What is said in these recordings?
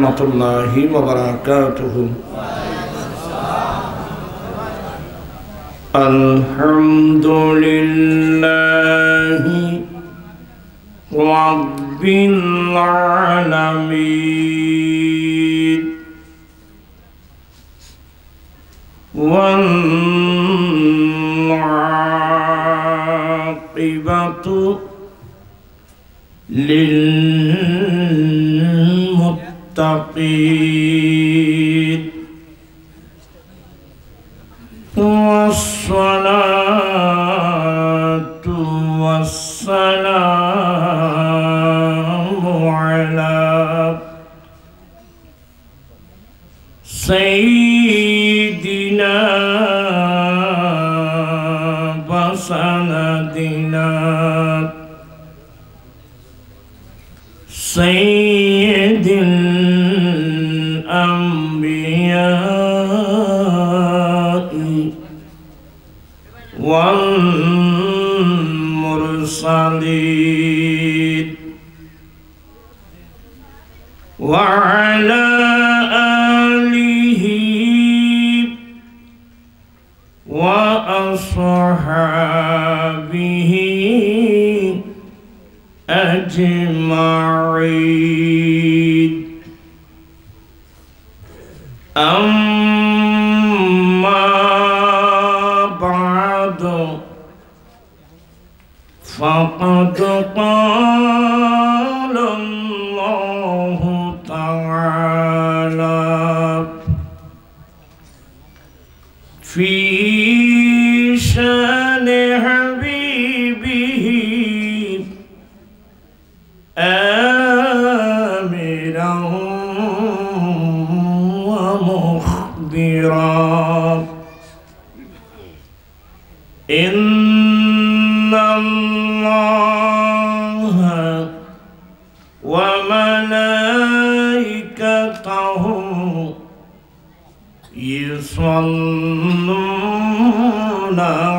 warahmatullahi wabarakatuh. Alhamdulillahi rabbil alamin wal aqibatu lil muttaqin wassalatu wassalamu ala sayyidina wa sanadina sayyidil anbiya'i wal mursalin wa ala alihi wa ashabihi ajma'in. Amma ba'du faqad qala Allahu ta'ala fi shani habibihi amiran wa mukhbiran inna Allaha wa malaikatahu yusalluna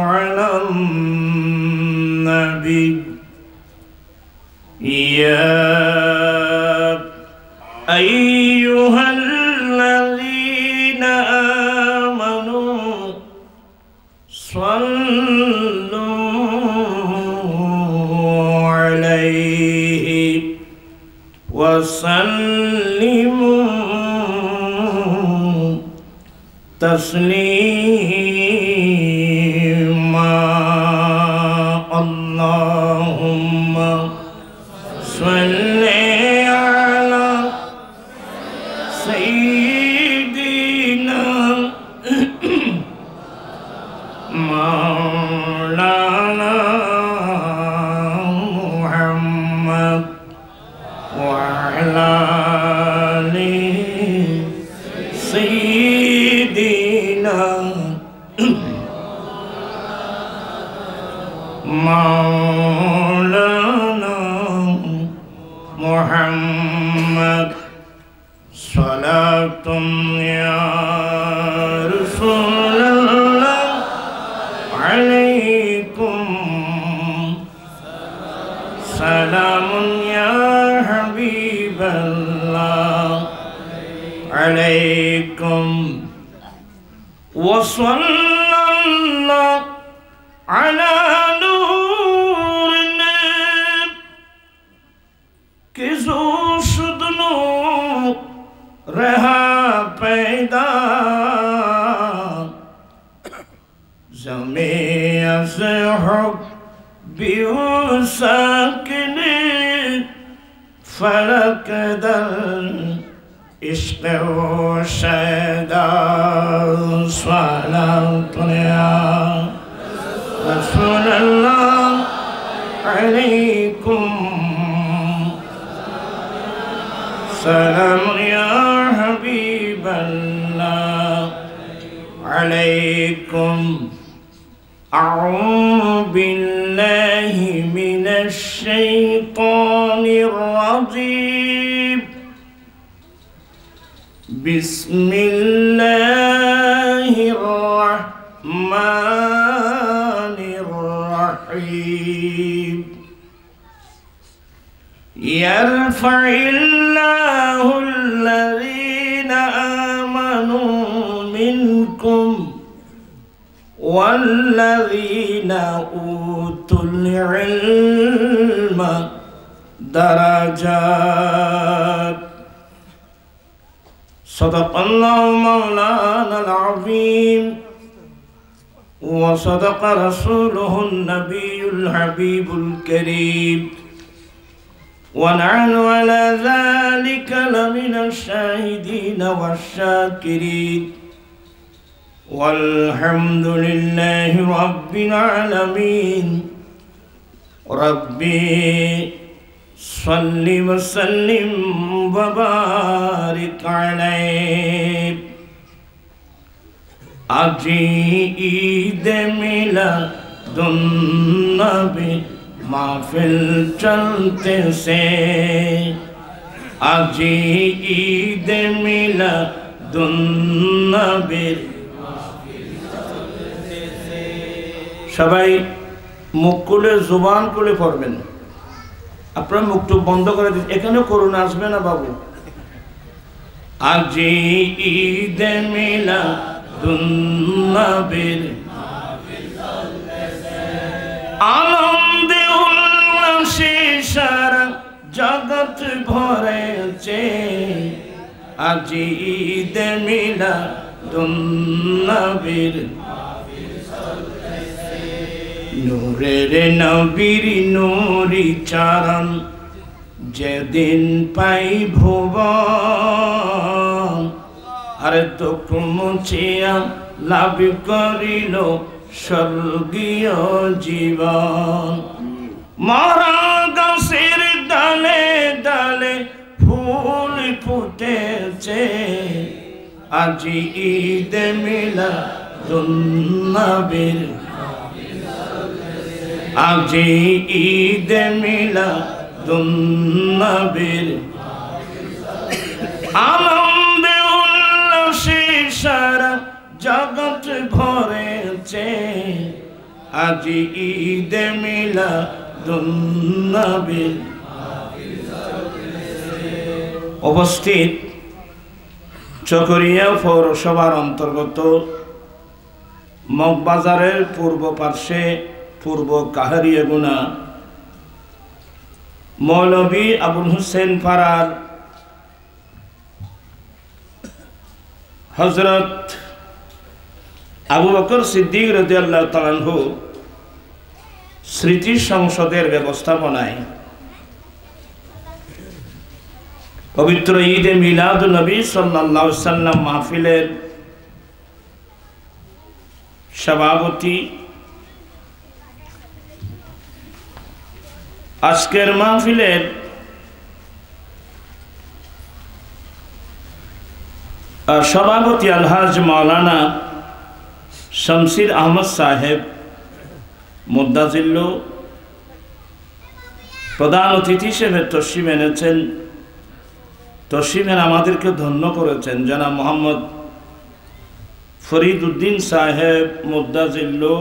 'alan nabi ya ayyuhalladzina amanu sallu 'alaihi wa sallimu taslima. Allahumma salli ala sayyidina maulana Muhammad wa ala ali sayyidina maulana Muhammad. Salatun ya Rasulullah alaikum, salamun ya Habiballah alaikum, wa sallallahu ala nurina ki zusudnu रहा पैदा ज़मीं से हुब्बी साकिने फलक दल इश्क़ व शैदा सलातुन या रसूलल्लाह अलैकुम, सलाम या हबीबल्लाह अलैकुम। अऊज़ु बिल्लाहि मिनश शैतानिर रजीम। बिस्मिल्लाहिर रहमानिर रहीम। यरफ़इल्लाहुल्लज़ीना الذين أوتوا العلم درجات صدق الله مولانا العظيم وصدق رسوله النبي الحبيب الكريم ونحن على ذلك لمن الشاهدين والشاكرين والحمد لله رب العالمين ربي صل وسلم وبارك عليه আজি ঈদ মিলাদুন্নবী মাহফিল চলতেছে আজি ঈদ মিলাদুন্নবীর সবাই মুখ খুলে জবান খুলে পড়বেন আপনারা মুখটা বন্ধ করে দিন এখানে করোনা আসবে না বাবু আজি ঈদ মিলাদুন্নবীর আনন্দে উল্লাসে সারা জগৎ ভরেছে আজি ঈদ মিলাদুন্নবীর নূরের নবীর নূরি চরণ যেদিন পাই ভুবন আর দুঃখ মুছিয়া লাভ করিল স্বর্গীয় জীবন মরা গাছের ডালে ডালে ফুল ফুটেছে আজি ঈদ মিলাদুন্নবীর আজি ঈদ মিলাদুন্নবীর আনন্দে উল্লাসে সারা জগৎ ভরেছে আজি ঈদ মিলাদুন্নবীর উপস্থিত চকরিয়া পৌরসভার অন্তর্গত মগবাজারের পূর্ব পার্শ্বে পূর্ব কাহারিয়াগুনা মৌলভী আবুল হুসেন ফারার হযরত আবু বকর সিদ্দিক রাদিয়াল্লাহু তাআলা আনহু স্মৃতি সংসদের ব্যবস্থাপনায় পবিত্র ঈদে মিলাদুন নবী সাল্লাল্লাহু আলাইহি সাল্লাম মাহফিলের সভাপতি আজকের মাহফিলের সভাপতি আলহাজ মাওলানা শমসির আহমদ সাহেব মুদ্দাজিল্লু প্রধান অতিথি হিসেবে তশরিফ এনেছেন তশরিফের আমাদেরকে ধন্য করেছেন জনাব মোহাম্মদ ফরিদ উদ্দিন সাহেব মুদ্দাজিল্লু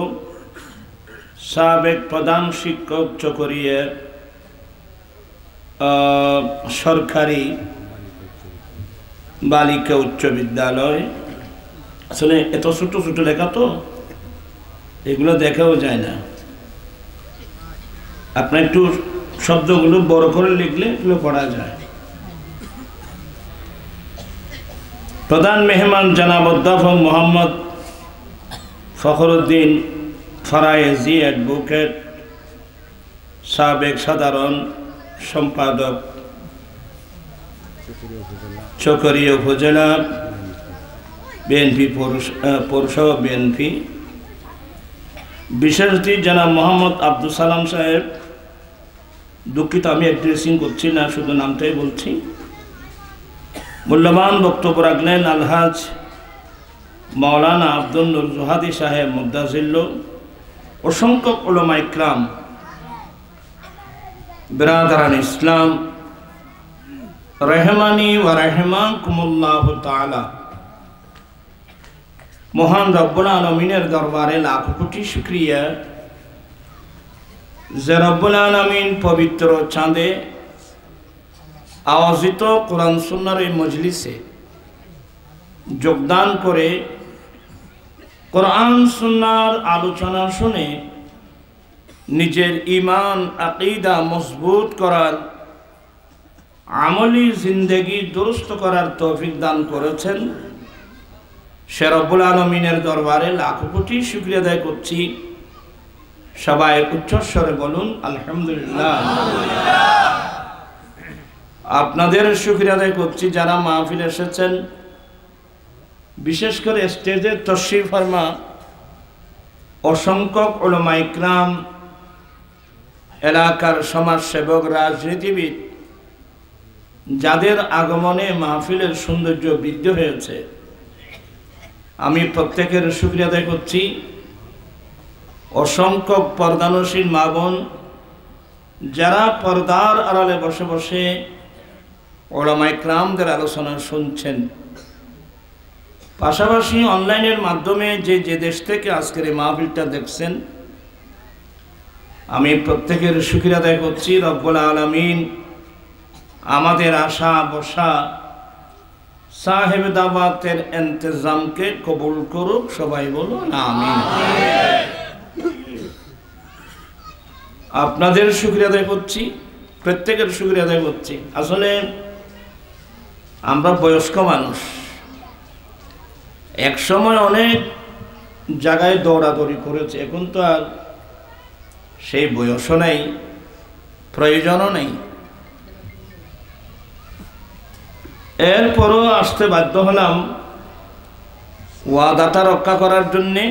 সাবেক প্রধান শিক্ষক চকরিয়া সরকারি বালিকা উচ্চ বিদ্যালয় আসলে এত ছোট ছোট লেখা তো এগুলো দেখাও যায় না আপনার একটু শব্দগুলো বড় করে লিখলে এগুলো পড়া যায় প্রধান মেহমান জনাব অধ্যাপক মোহাম্মদ ফখরুদ্দিন ফরায়েজি অ্যাডভোকেট সাবেক সাধারণ সম্পাদক চকরিয়া উপজেলা বিএনপি পৌরসভা বিএনপি বিশেষ অতিথি জনাব মোহাম্মদ আব্দুল সালাম সাহেব দুঃখিত আমি অ্যাড্রেসিং করছি না শুধু নামটাই বলছি মূল্যবান বক্তব্য রাখলেন আলহাজ মাওলানা আব্দুল নূর জোহাদি সাহেব মুদ্দাজিল্লু অসংখ্য উলামা ইকরাম বিরাদারান ইসলাম রহমানি ওয়া রাহিমাকুমুল্লাহু তাআলা মহান রব্বুল আলামিনের দরবারে লাখ কোটি শুকরিয়া যে রব্বুল আলামিন পবিত্র চাঁদে আয়োজিত কোরআন সুন্নাহর এই মজলিসে যোগদান করে কোরআন সুন্নাহর আলোচনা শুনে নিজের ঈমান আকীদা মজবুত করার, আমলি জিন্দেগি দুরুস্ত করার তৌফিক দান করেছেন। সে রব্বুল আলামিনের দরবারে লাখো কোটি শুকরিয়া আদায় করছি। সবাই উচ্চস্বরে বলুন আলহামদুলিল্লাহ। আপনাদের শুকরিয়া আদায় করছি যারা মাহফিলে এসেছেন, বিশেষ করে স্টেজে তশরিফ ফরমা অসংখ্য উলামা ইকরাম, এলাকার সমাজসেবক, রাজনীতিবিদ, যাদের আগমনে মাহফিলের সৌন্দর্য বৃদ্ধি হয়েছে, আমি প্রত্যেকের শুকরিয়া আদায় করছি। অসংখ্য পর্দানশীল মা বোন যারা পর্দার আড়ালে বসে বসে উলামা ইকরামদের আলোচনা শুনছেন, পাশাপাশি অনলাইনের মাধ্যমে যে দেশ থেকে আজকের এই মাহফিলটা দেখছেন, আমি প্রত্যেকের শুকরিয়া আদায় করছি। রব্বুল আলামিন আমাদের আশা বসা সাহেব দাওয়াতের ইন্তজামকে কবুল করুক। সবাই বলুন আমিন। আপনাদের শুকরিয়া আদায় করছি, প্রত্যেকের শুকরিয়া আদায় করছি। আসলে আমরা বয়স্ক মানুষ, এক সময় অনেক জায়গায় দৌড়াদৌড়ি করেছে, এখন তো আর সেই বয়সও নেই, প্রয়োজনও নেই। এরপরও আসতে বাধ্য হলাম ওয়াদাটা রক্ষা করার জন্যে।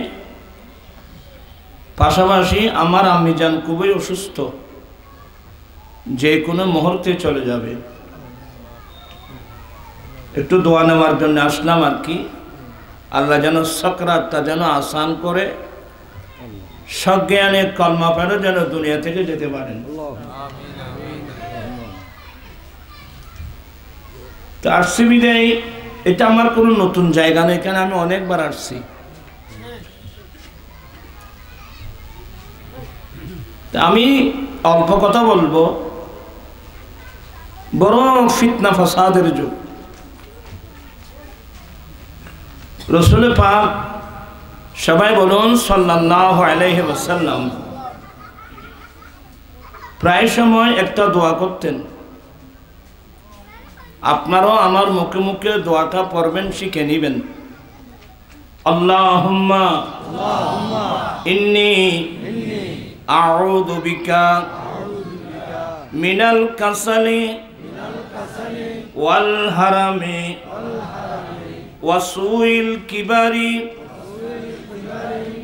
পাশাপাশি আমার আম্মিজান খুবই অসুস্থ, যে কোনো মুহূর্তে চলে যাবে। একটু দোয়া নেওয়ার জন্য আসলাম আর কি। আল্লাহ যেন সাকরাতটা যেন আসান করে, সজ্ঞানে কলমা পড়ে যেন দুনিয়া থেকে যেতে পারেন। তো আসছি বিদায়, এটা আমার কোনো নতুন জায়গা নেই, এখানে আমি অনেকবার আসছি। আমি অল্প কথা বলবো। বড় ফিতনা ফাসাদের যুগ। রাসূল পাক সবাই বলুন সাল্লাল্লাহু আলাইহি ওয়াসাল্লাম প্রায় সময় একটা দোয়া করতেন। আপনারাও আমার মুখে মুখে দোয়াটা পড়বেন, শিখে নেবেন। আল্লাহুম্মা ইন্নী আউযু বিকা মিনাল কাসালি ওয়াল হারামি ওয়াসুইল কিবারি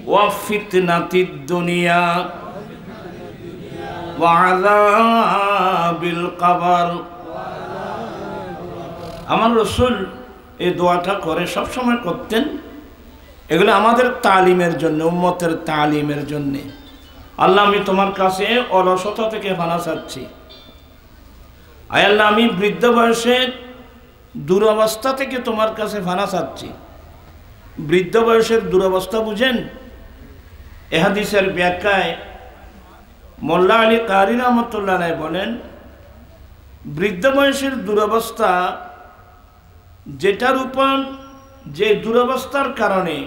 ওয়া ফিতনাতিদ দুনিয়া ওয়া আযাবিল কবর। আমার রাসূল এই দোয়াটা করে সব সময় করতেন। এগুলো আমাদের তালিমের জন্য, উম্মতের তালিমের জন্য। আল্লাহ, আমি তোমার কাছে অলসতা থেকে পানা চাচ্ছি। আয় আল্লাহ, আমি বৃদ্ধ বয়সের দুরবস্থা থেকে তোমার কাছে পানা চাচ্ছি। বৃদ্ধ বয়সের দুরবস্থা বুঝেন? এ হাদিসের ব্যাখ্যায় মোল্লা আলী কারি রহমতুল্লাহ আলাইহি বলেন, বৃদ্ধ বয়সের দুরবস্থা যেটার উপর, যে দুরবস্থার কারণে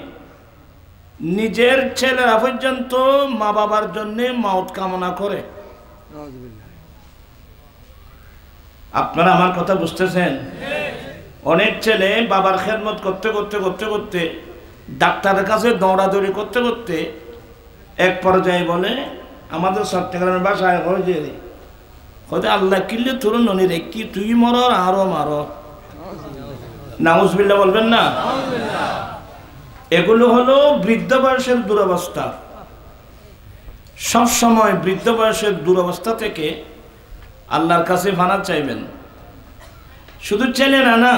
নিজের ছেলেরা পর্যন্ত মা বাবার জন্য মওত কামনা করে। আপনারা আমার কথা বুঝতেছেন? অনেক ছেলে বাবার খেদমত করতে করতে করতে করতে, ডাক্তারের কাছে দৌড়াদৌড়ি করতে করতে এক পর্যায়ে বলে, আমাদের চট্টগ্রামের বাসায় হয়েছে, হয়তো আল্লাহ কিল্লে তোর ননি রে, কি তুই মর আরো মার। নাউজুবিল্লাহ বলবেন না? এগুলো হলো বৃদ্ধ বয়সের দুরবস্থা। সব সময় বৃদ্ধ বয়সের দুরবস্থা থেকে আল্লাহর কাছে পানা চাইবেন। শুধু ছেলেরা না,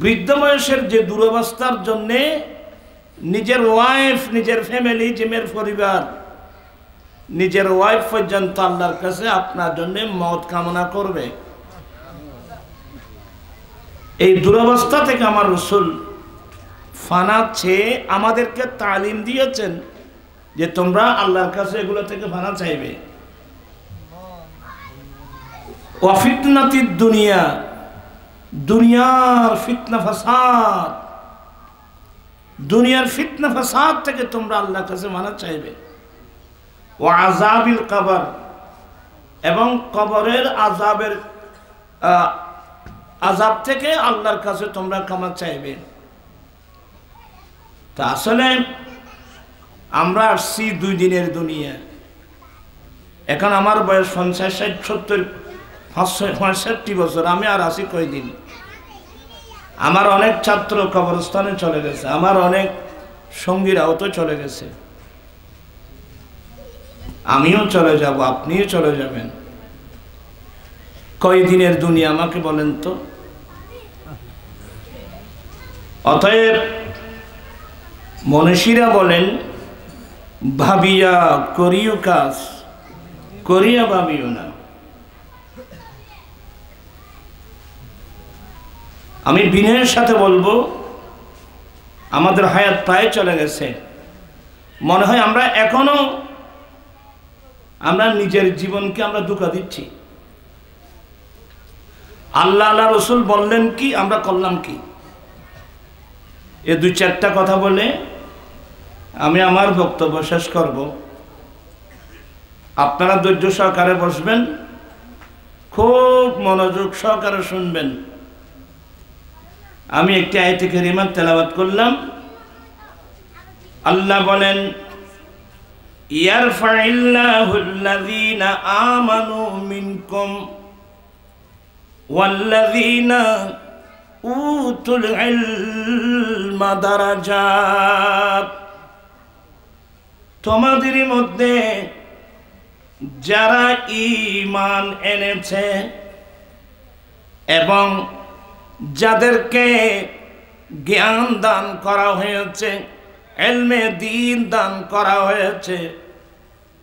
বৃদ্ধ বয়সের যে দুরবস্থার জন্যে নিজের ওয়াইফ, নিজের ফ্যামিলি, জিমের পরিবার, নিজের ওয়াইফ পর্যন্ত আল্লাহর কাছে আপনার জন্য মওত কামনা করবে। এই দুরবস্থা থেকে আমার রাসূল ফানা চেয়ে আমাদেরকে তালিম দিয়েছেন যে তোমরা আল্লাহর কাছে এগুলো থেকে ফানা চাইবে। ওয়া ফিতনাতিদ দুনিয়া, দুনিয়ার ফিতনা ফাসাদ, দুনিয়ার ফিতনা ফাসাদ থেকে তোমরা আল্লাহর কাছে মানা চাইবে। ও আযাবিল কবর, এবং কবরের আযাব থেকে আল্লাহর কাছে তোমরা ক্ষমা চাইবে। তা আসলে আমরা আসছি 2 দিনের দুনিয়া। এখন আমার বয়স 50, 60, 70, 65 বছর, আমি আর আছি কয়দিন। আমার অনেক ছাত্র কবরস্থানে চলে গেছে, আমার অনেক সঙ্গীরাও তো চলে গেছে, আমিও চলে যাব, আপনিও চলে যাবেন। কয়দিনের দুনিয়া আমাকে বলেন তো? অতএব মনীষীরা বলেন, ভাবিয়া করিও কাজ, করিয়া ভাবিও না। আমি বিনয়ের সাথে বলবো, আমাদের হায়াত প্রায় চলে গেছে। মনে হয় আমরা নিজের জীবনকে আমরা ধোঁকা দিচ্ছি। আল্লাহ রসুল বললেন কি, আমরা করলাম কি? এ 2-4টা কথা বলে আমি আমার বক্তব্য শেষ করব। আপনারা ধৈর্য সহকারে বসবেন, খুব মনোযোগ সহকারে শুনবেন। আমি একটি আয়াতে কারিমা তেলাওয়াত করলাম। আল্লাহ বলেন, ইয়ারফাইল্লাহুল্লাযীনা আমানু মিনকুম ওয়াল্লাযীনা উতুল ইলমা দারাজাত। তোমাদের মধ্যে যারা ঈমান এনেছে এবং যাদেরকে জ্ঞান দান করা হয়েছে, ইলমে দ্বীন দান করা হয়েছে,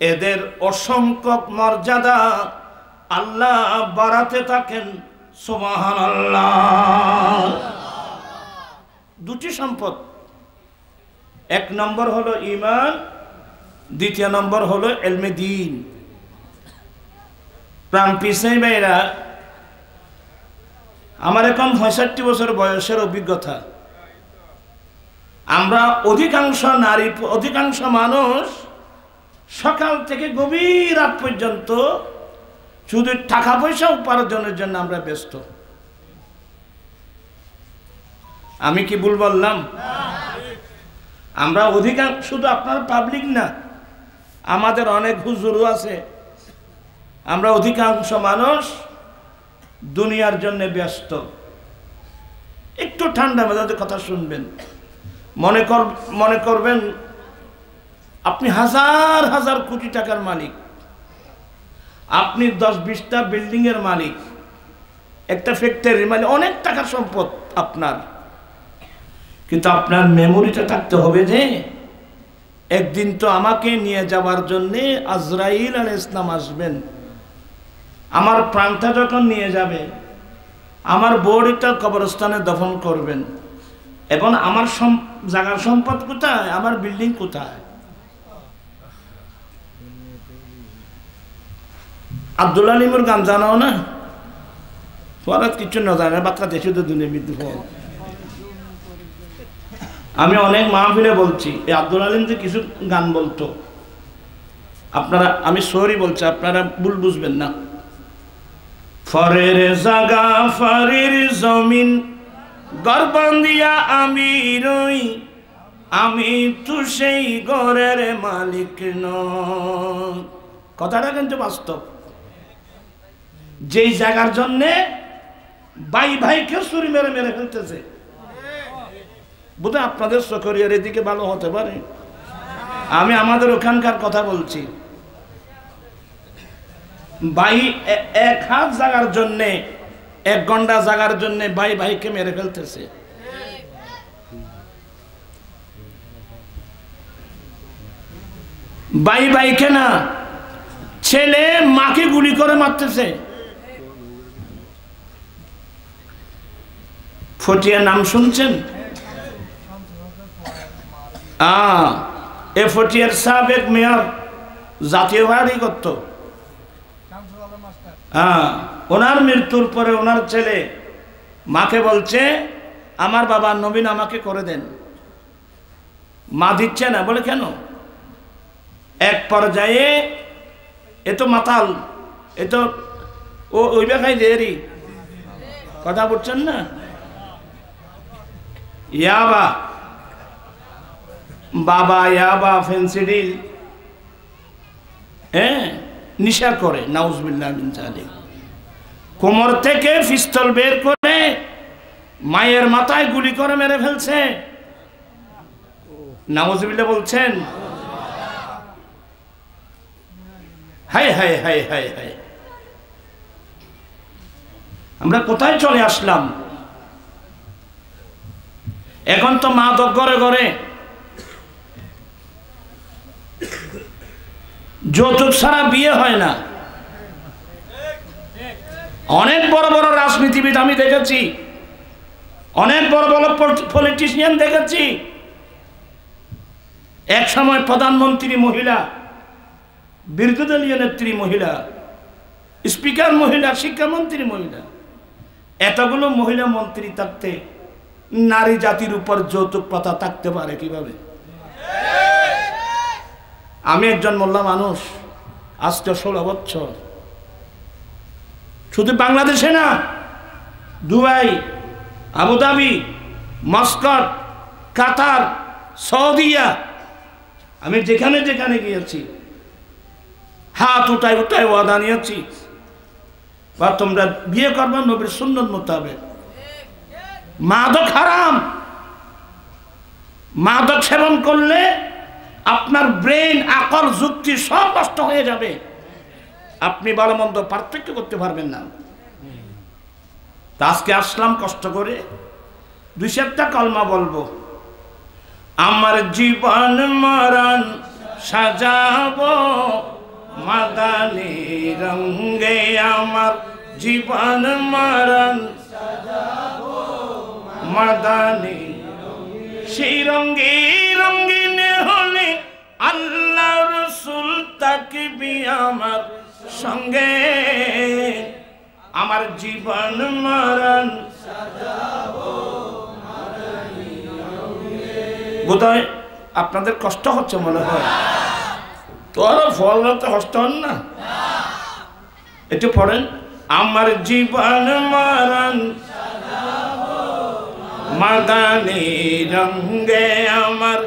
এদের অসংখ্য মর্যাদা আল্লাহ বাড়াতে থাকেন। সুবহানাল্লাহ। 2টি সম্পদ, 1 নম্বর হলো ঈমান, 2 নম্বর হলো ইলমে দ্বীন। প্রাণ পিছনে ভাইরা, আমার এখন 65 বছর বয়সের অভিজ্ঞতা। আমরা অধিকাংশ মানুষ সকাল থেকে গভীর রাত পর্যন্ত শুধু টাকা পয়সা উপার্জনের জন্য আমরা ব্যস্ত। আমি কি ভুল বললাম? আমরা শুধু আপনার পাবলিক না, আমাদের অনেক হুজুরও আছে। আমরা অধিকাংশ মানুষ দুনিয়ার জন্য ব্যস্ত। একটু ঠান্ডা মেজাজে কথা শুনবেন। মনে করবেন আপনি হাজার হাজার কোটি টাকার মালিক, আপনি 10-20টা বিল্ডিং এর মালিক, একটা ফ্যাক্টরির মালিক, অনেক টাকার সম্পদ আপনার। কিন্তু আপনার মেমোরিটা থাকতে হবে যে একদিন তো আমাকে নিয়ে যাওয়ার জন্য আজরাইল আলাইহিস সালাম আসবেন। আমার প্রাণটা যখন নিয়ে যাবে, আমার বডিটা কবরস্থানে দফন করবেন, এবং আমার জায়গার সম্পদ কোথায়, আমার বিল্ডিং কোথায়? আব্দুল আলিমুর গান জানাও না? ফরাত কিছু না জানে, বাচ্চা দেশে তো দুনিয়া মৃত্যু। আমি অনেক মাহফিলে বলছি, এই আব্দুল আলিম যে কিছু গান বলতো, আপনারা, আমি সরি বলছি, আপনারা ভুল বুঝবেন না। ফরের জাগা ফরের জমিন ঘর বান্ধিয়া আমি রই, আমি তো সেই ঘরের মালিক নই। কথাটা কিন্তু বাস্তব। যেই জায়গার জন্যে ভাইকে ছুরি মেরে মেরে ফেলতেছে, বোধহয় আপনাদের চকরিয়ার এদিকে ভালো হতে পারে, আমি আমাদের ওখানকার কথা বলছি। ভাই 1 হাত জায়গার জন্যে, 1 ঘন্টা জায়গার জন্যে ভাইকে মেরে ফেলতেছে। ভাইকে না, ছেলে মাকে গুলি করে মারতেছে। ফটিয়া নাম শুনছেন? এ ফটিয়ার সাবেক মেয়র, জাতীয় বাড়ি করত। ওনার মৃত্যুর পরে ওনার ছেলে মাকে বলছে, আমার বাবা নবীন আমাকে করে দেন। মা দিচ্ছে না, বলে কেন? এক পর্যায়ে এ তো মাতাল, এ তো ওই বেখাই দেরি, কথা বলছেন না? ইয়াবা, বাবা ইয়াবা ফেন্সিডিল নিশা করে, নাউজুবিল্লাহ মিন যালিক। কোমর থেকে পিস্তল বের করে মায়ের মাথায় গুলি করে মেরে ফেলছে, নাউজুবিল্লাহ বলছেন। High high high high high, আমরা কোথায় চলে আসলাম? এখন তো মাদক ঘরে ঘরে, যৌতুক ছাড়া বিয়ে হয় না। অনেক বড় বড় রাজনীতিবিদ আমি দেখেছি, অনেক বড় বড় পলিটিশিয়ান দেখেছি, এক সময় প্রধানমন্ত্রী মহিলা, বিরোধী দলীয় নেত্রী মহিলা, স্পিকার মহিলা, শিক্ষামন্ত্রী মহিলা, এতগুলো মহিলা মন্ত্রী থাকতে নারী জাতির উপর যৌতুক প্রথা থাকতে পারে কিভাবে? আমি একজন মোল্লা মানুষ, আজকে 16 বছর, শুধু বাংলাদেশে না, দুবাই, আবুধাবি, মাস্কাট, কাতার, সৌদিয়া, আমি যেখানে যেখানে গিয়েছি হাত উঠায় উঠায় ওয়াদা নিয়েছি, বা তোমরা বিয়ে করবে নবীর সুন্নত মোতাবেক। মাদক হারাম, মাদক সেবন করলে আপনার ব্রেন, আকল, যুক্তি সব নষ্ট হয়ে যাবে, আপনি ভালো মন্দ পার্থক্য করতে পারবেন না। তা আজকে আসলাম কষ্ট করে, 2-4টা কলমা বলবো। আমার জীবন মরণ সাজাবো মাদানী রঙে, আমার জীবন মরণ সাজাবো মাদানী, সেই রঙে রঙিন হলে আল্লাহ রাসূল থাকবি আমার সঙ্গে, আমার জীবন মরণ সাজাবো মাদানী রঙে। বোধহয় আপনাদের কষ্ট হচ্ছে মনে হয়, তোরা ফল তো কষ্ট হন না, একটু পড়েন। আমার জীবন মরণ মাদানী রঙে, আমার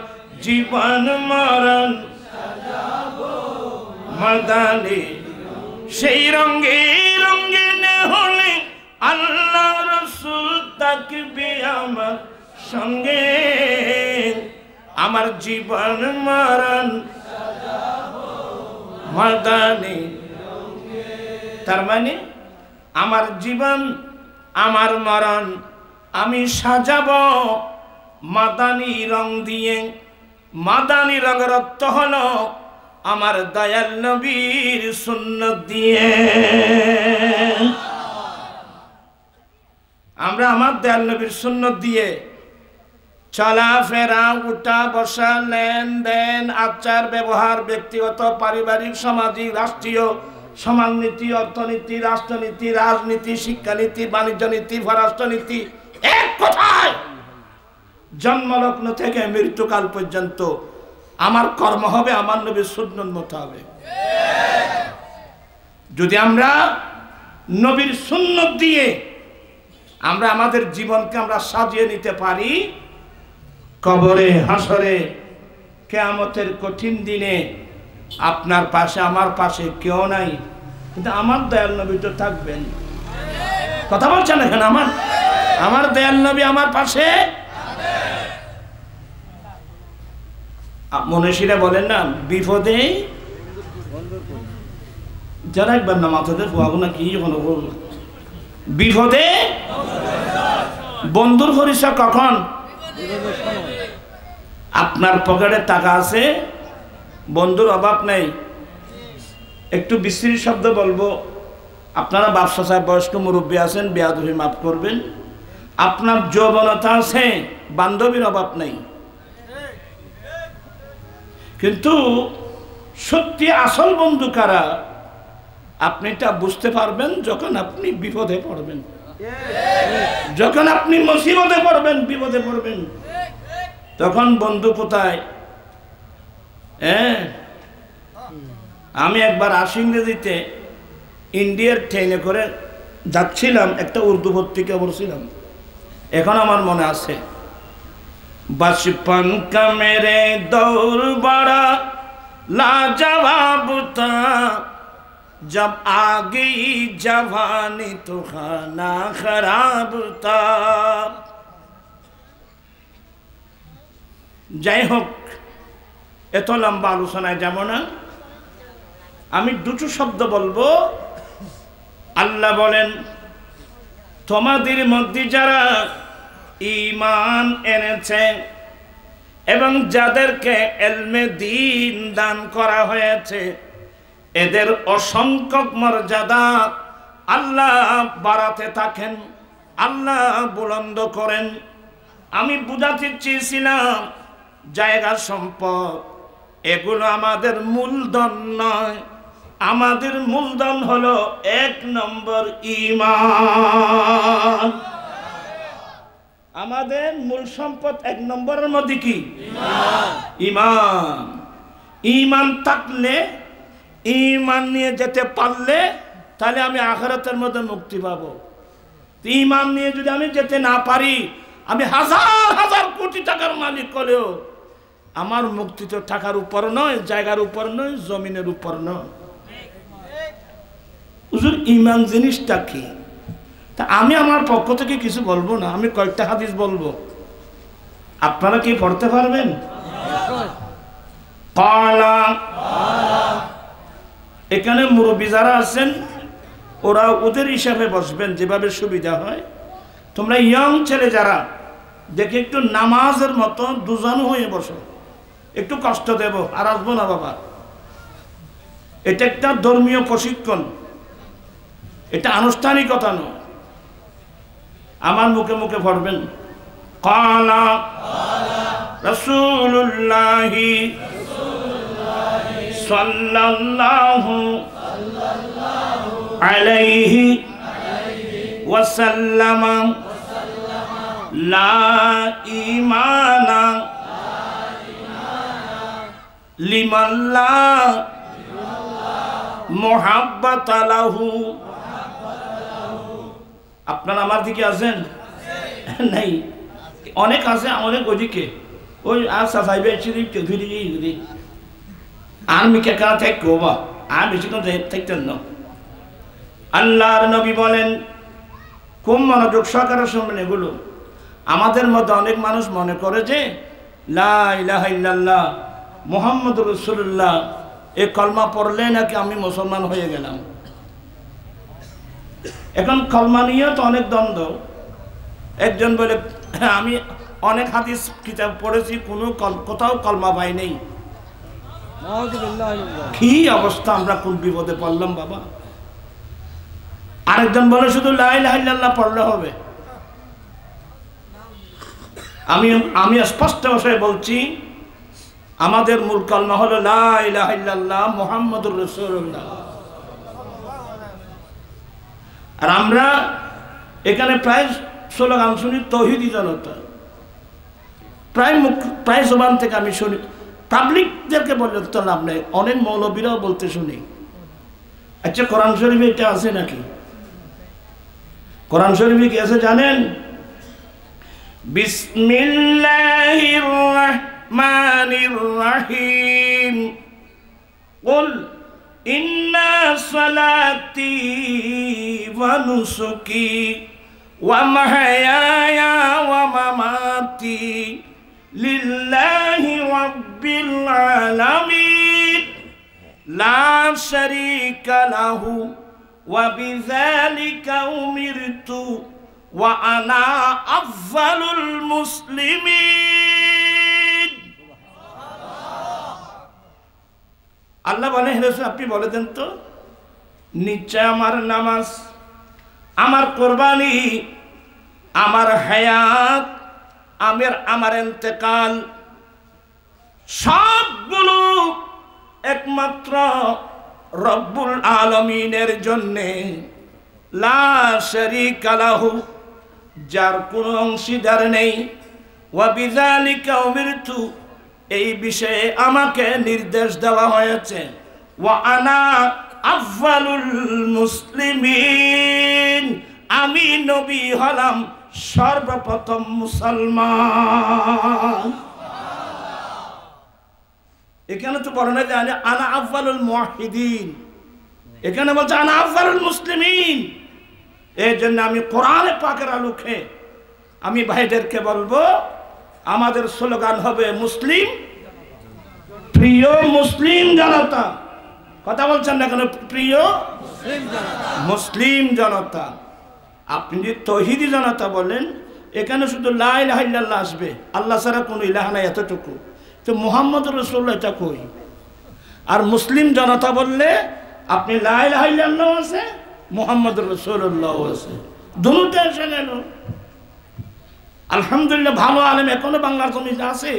জীবন মরণ মাদানী, সেই রঙে রঙিন হলে আল্লাহ রাসূল থাকবে আমার সঙ্গে, আমার জীবন মরণ মাদানী। তার মানে আমার জীবন, আমার মরণ আমি সাজাবো মাদানী রং দিয়ে। মাদানী রঙের অর্থ হলো আমার দয়াল নবীর সুন্নত দিয়ে। আমরা আমার দয়াল নবীর সুন্নত দিয়ে চলাফেরা, উঠা বসা, লেনদেন, আচার ব্যবহার, ব্যক্তিগত, পারিবারিক, সামাজিক, রাষ্ট্রীয়, সমাজনীতি, অর্থনীতি, রাষ্ট্রনীতি, রাজনীতি, শিক্ষানীতি, বাণিজ্য নীতি, পররাষ্ট্রনীতি, এক কথায় জন্মলগ্ন থেকে মৃত্যুকাল পর্যন্ত আমার কর্ম হবে আমার নবীর সুন্নত মতো হবে। যদি আমরা নবীর সুন্নত দিয়ে আমরা আমাদের জীবনকে আমরা সাজিয়ে নিতে পারি, কবরে, হাসরে, কিয়ামতের কঠিন দিনে আপনার পাশে আমার পাশে কেউ নাই, কিন্তু আমার দয়াল নবী তো থাকবেন। কথা বলছেন এখানে? আমার দয়াল নবী আমার পাশে। মনীষীরা বলেন না, বিপদে যারা একবার না মাথাতে ফুয়াবো না কি, বিপদে বন্ধুর পরিচয় কখন? আপনার পকেটে টাকা আছে, বন্ধুর অভাব নেই। একটু বিশ্রী শব্দ বলবো, আপনারা ব্যবসা সাহেব, বয়স্ক মুরব্বী আছেন, বেয়াদবি মাফ করবেন। আপনার যৌবনতা আছে, বান্ধবীর অভাব নেই, কিন্তু সত্যি আসল বন্ধু কারা আপনি তা বুঝতে পারবেন যখন আপনি বিপদে পড়বেন, যখন আপনি মুসিবতে পড়বেন, বিপদে পড়বেন, তখন বন্ধু কোথায়? আমি একবার ৮০ ইংরেজিতে ইন্ডিয়ার ট্রেনে করে যাচ্ছিলাম, একটা উর্দু পত্রিকা পড়ছিলাম, এখন আমার মনে আছে। बचपन का मेरे दौर बड़ा लाजवाब था, जब आ गई जवानी तो खाना खराब था। যাই হোক, এত লম্বা আলোচনায় যাব না, আমি দুটো শব্দ বলবো। আল্লাহ বলেন, তোমাদের মধ্যে যারা ঈমান এনেছে এবং যাদেরকে ইলমে দ্বীন দান করা হয়েছে, এদের অসংখ্য মর্যাদা আল্লাহ বাড়াতে থাকেন, আল্লাহ বুলন্দ করেন। আমি বুঝাতে চেয়েছিলাম জায়গা সম্পদ এগুলো আমাদের মূলধন নয়, আমাদের মূলধন হলো ১ নম্বর ঈমান। আমাদের মূল সম্পদ ১ নম্বরের মধ্যে কি? ঈমান। ঈমান থাকলে, ঈমান নিয়ে যেতে পারলে, তাহলে আমি আখিরাতের মধ্যে মুক্তি পাবো। ঈমান নিয়ে যদি আমি যেতে না পারি, আমি হাজার হাজার কোটি টাকার মালিক হলেও আমার মুক্তি তো টাকার উপর নয়, জায়গার উপর নয়, জমিনের উপর নয়। হুজুর, ঈমান জিনিসটা কি? তা আমি আমার পক্ষ থেকে কিছু বলবো না, আমি কয়েকটা হাদিস বলবো, আপনারা কি পড়তে পারবেন? এখানে মুরব্বী যারা আছেন ওরা ওদের হিসাবে বসবেন যেভাবে সুবিধা হয়। তোমরা ইয়ং ছেলে যারা, দেখে একটু নামাজের মতো দুজনও হয়ে বসো, একটু কষ্ট দেব, আর আসবো না বাবা। এটা একটা ধর্মীয় প্রশিক্ষণ, এটা আনুষ্ঠানিকতা নয়। আমার মুখে মুখে পড়বেন। ক্বালা রাসূলুল্লাহি সাল্লাল্লাহু আলাইহি ওয়াসাল্লাম, লা ঈমানা লিমান লা মুহাব্বাতা লাহু। আপনারা আমার দিকে আছেন? নাই, অনেক আছে, অনেক ওদিকে। ওই আর সাফাইবে ফিরি আর মিকে কারা থাকবো বা আর বেশিক্ষণ থাকতেন না। আল্লাহর নবী বলেন, খুব মনোযোগ সহকারে শুনবেন এগুলো। আমাদের মধ্যে অনেক মানুষ মনে করে যে লা ইলাহা ইল্লাল্লাহ মুহাম্মাদুর রাসূলুল্লাহ এই কলমা পড়লে নাকি আমি মুসলমান হয়ে গেলাম। এখন কলমা নিয়ে তো অনেক দ্বন্দ্ব। একজন বলে আমি অনেক হাদিস কিতাব পড়েছি, কোনো কোথাও কলমা পাই নেই। কি অবস্থা, আমরা কোন বিপদে পড়লাম বাবা। আরেকজন বলে শুধু লা ইলাহা ইল্লাল্লাহ পড়লে হবে। আমি স্পষ্ট ভাষায় বলছি, আমাদের মূল কলমা হলো লা ইলাহা ইল্লাল্লাহ মুহাম্মাদুর রাসূলুল্লাহ। আর আমরা এখানে প্রায় স্লোগান শুনি তৌহিদি জনতা, প্রায় জবান থেকে আমি শুনি। পাবলিকদেরকে বললে তো লাভ নেই, অনেক মৌলবীরাও বলতে শুনি। আচ্ছা, কোরআন শরীফে এটা আছে নাকি? কোরআন শরীফে কি আছে জানেন? বিসমিল্লাহির রাহমানির রাহিম, কুল ইন্না সালাতি ওয়া নুসুকি ওয়া মাহইয়ায়া ওয়া মামাতি লিল্লাহি রাব্বিল আলামিন লা শারীকা লাহু ওয়া বিযালিকা উমিরতু ওয়া আনা আফযালুল মুসলিমিন। আল্লাহ বলে, হে রাসূল আপনি বলে দেন তো, নিশ্চয় আমার নামাজ, আমার কোরবানি, আমার হায়াত, আমার ইন্তেকাল সবগুলো একমাত্র রব্বুল আলামিনের জন্যে, লা শারীকা লাহু যার কোনো অংশীদার নেই, ওয়া বিযালিকা উমিরতু, এই বিষয়ে আমাকে নির্দেশ দেওয়া হয়েছে। ওয়া আনা আফযালুল মুসলিমিন, আমি নবী হলাম সর্বপ্রথম মুসলমান। এখানে তো বর্ণনা যায় আনা আফযালুল মুওয়াহহিদিন, এখানে বলছে আনা আফযালুল মুসলিমিন। এই জন্য আমি কোরআনে পাকের আলোকে আমি ভাইদেরকে বলবো, আমাদের স্লোগান হবে মুসলিম প্রিয় মুসলিম জনতা। কথা বলছেন না কেন? প্রিয় মুসলিম জনতা। আপনি যদি তৌহিদি জনতা বলেন, এখানে শুধু লা ইলাহা ইল্লাল্লাহ আসবে, আল্লাহ ছাড়া কোনো ইলাহা নাই, এতটুকু। তো মুহাম্মদুর রাসূলুল্লাহ এটা কই? আর মুসলিম জনতা বললে আপনি লা ইলাহা ইল্লাল্লাহ আছে, মুহাম্মদুর রাসূলুল্লাহ আছে, দুটোতে এসে গেল। আলহামদুলিল্লাহ, ভালো আলেম এখনো বাংলার জমিতে আছে।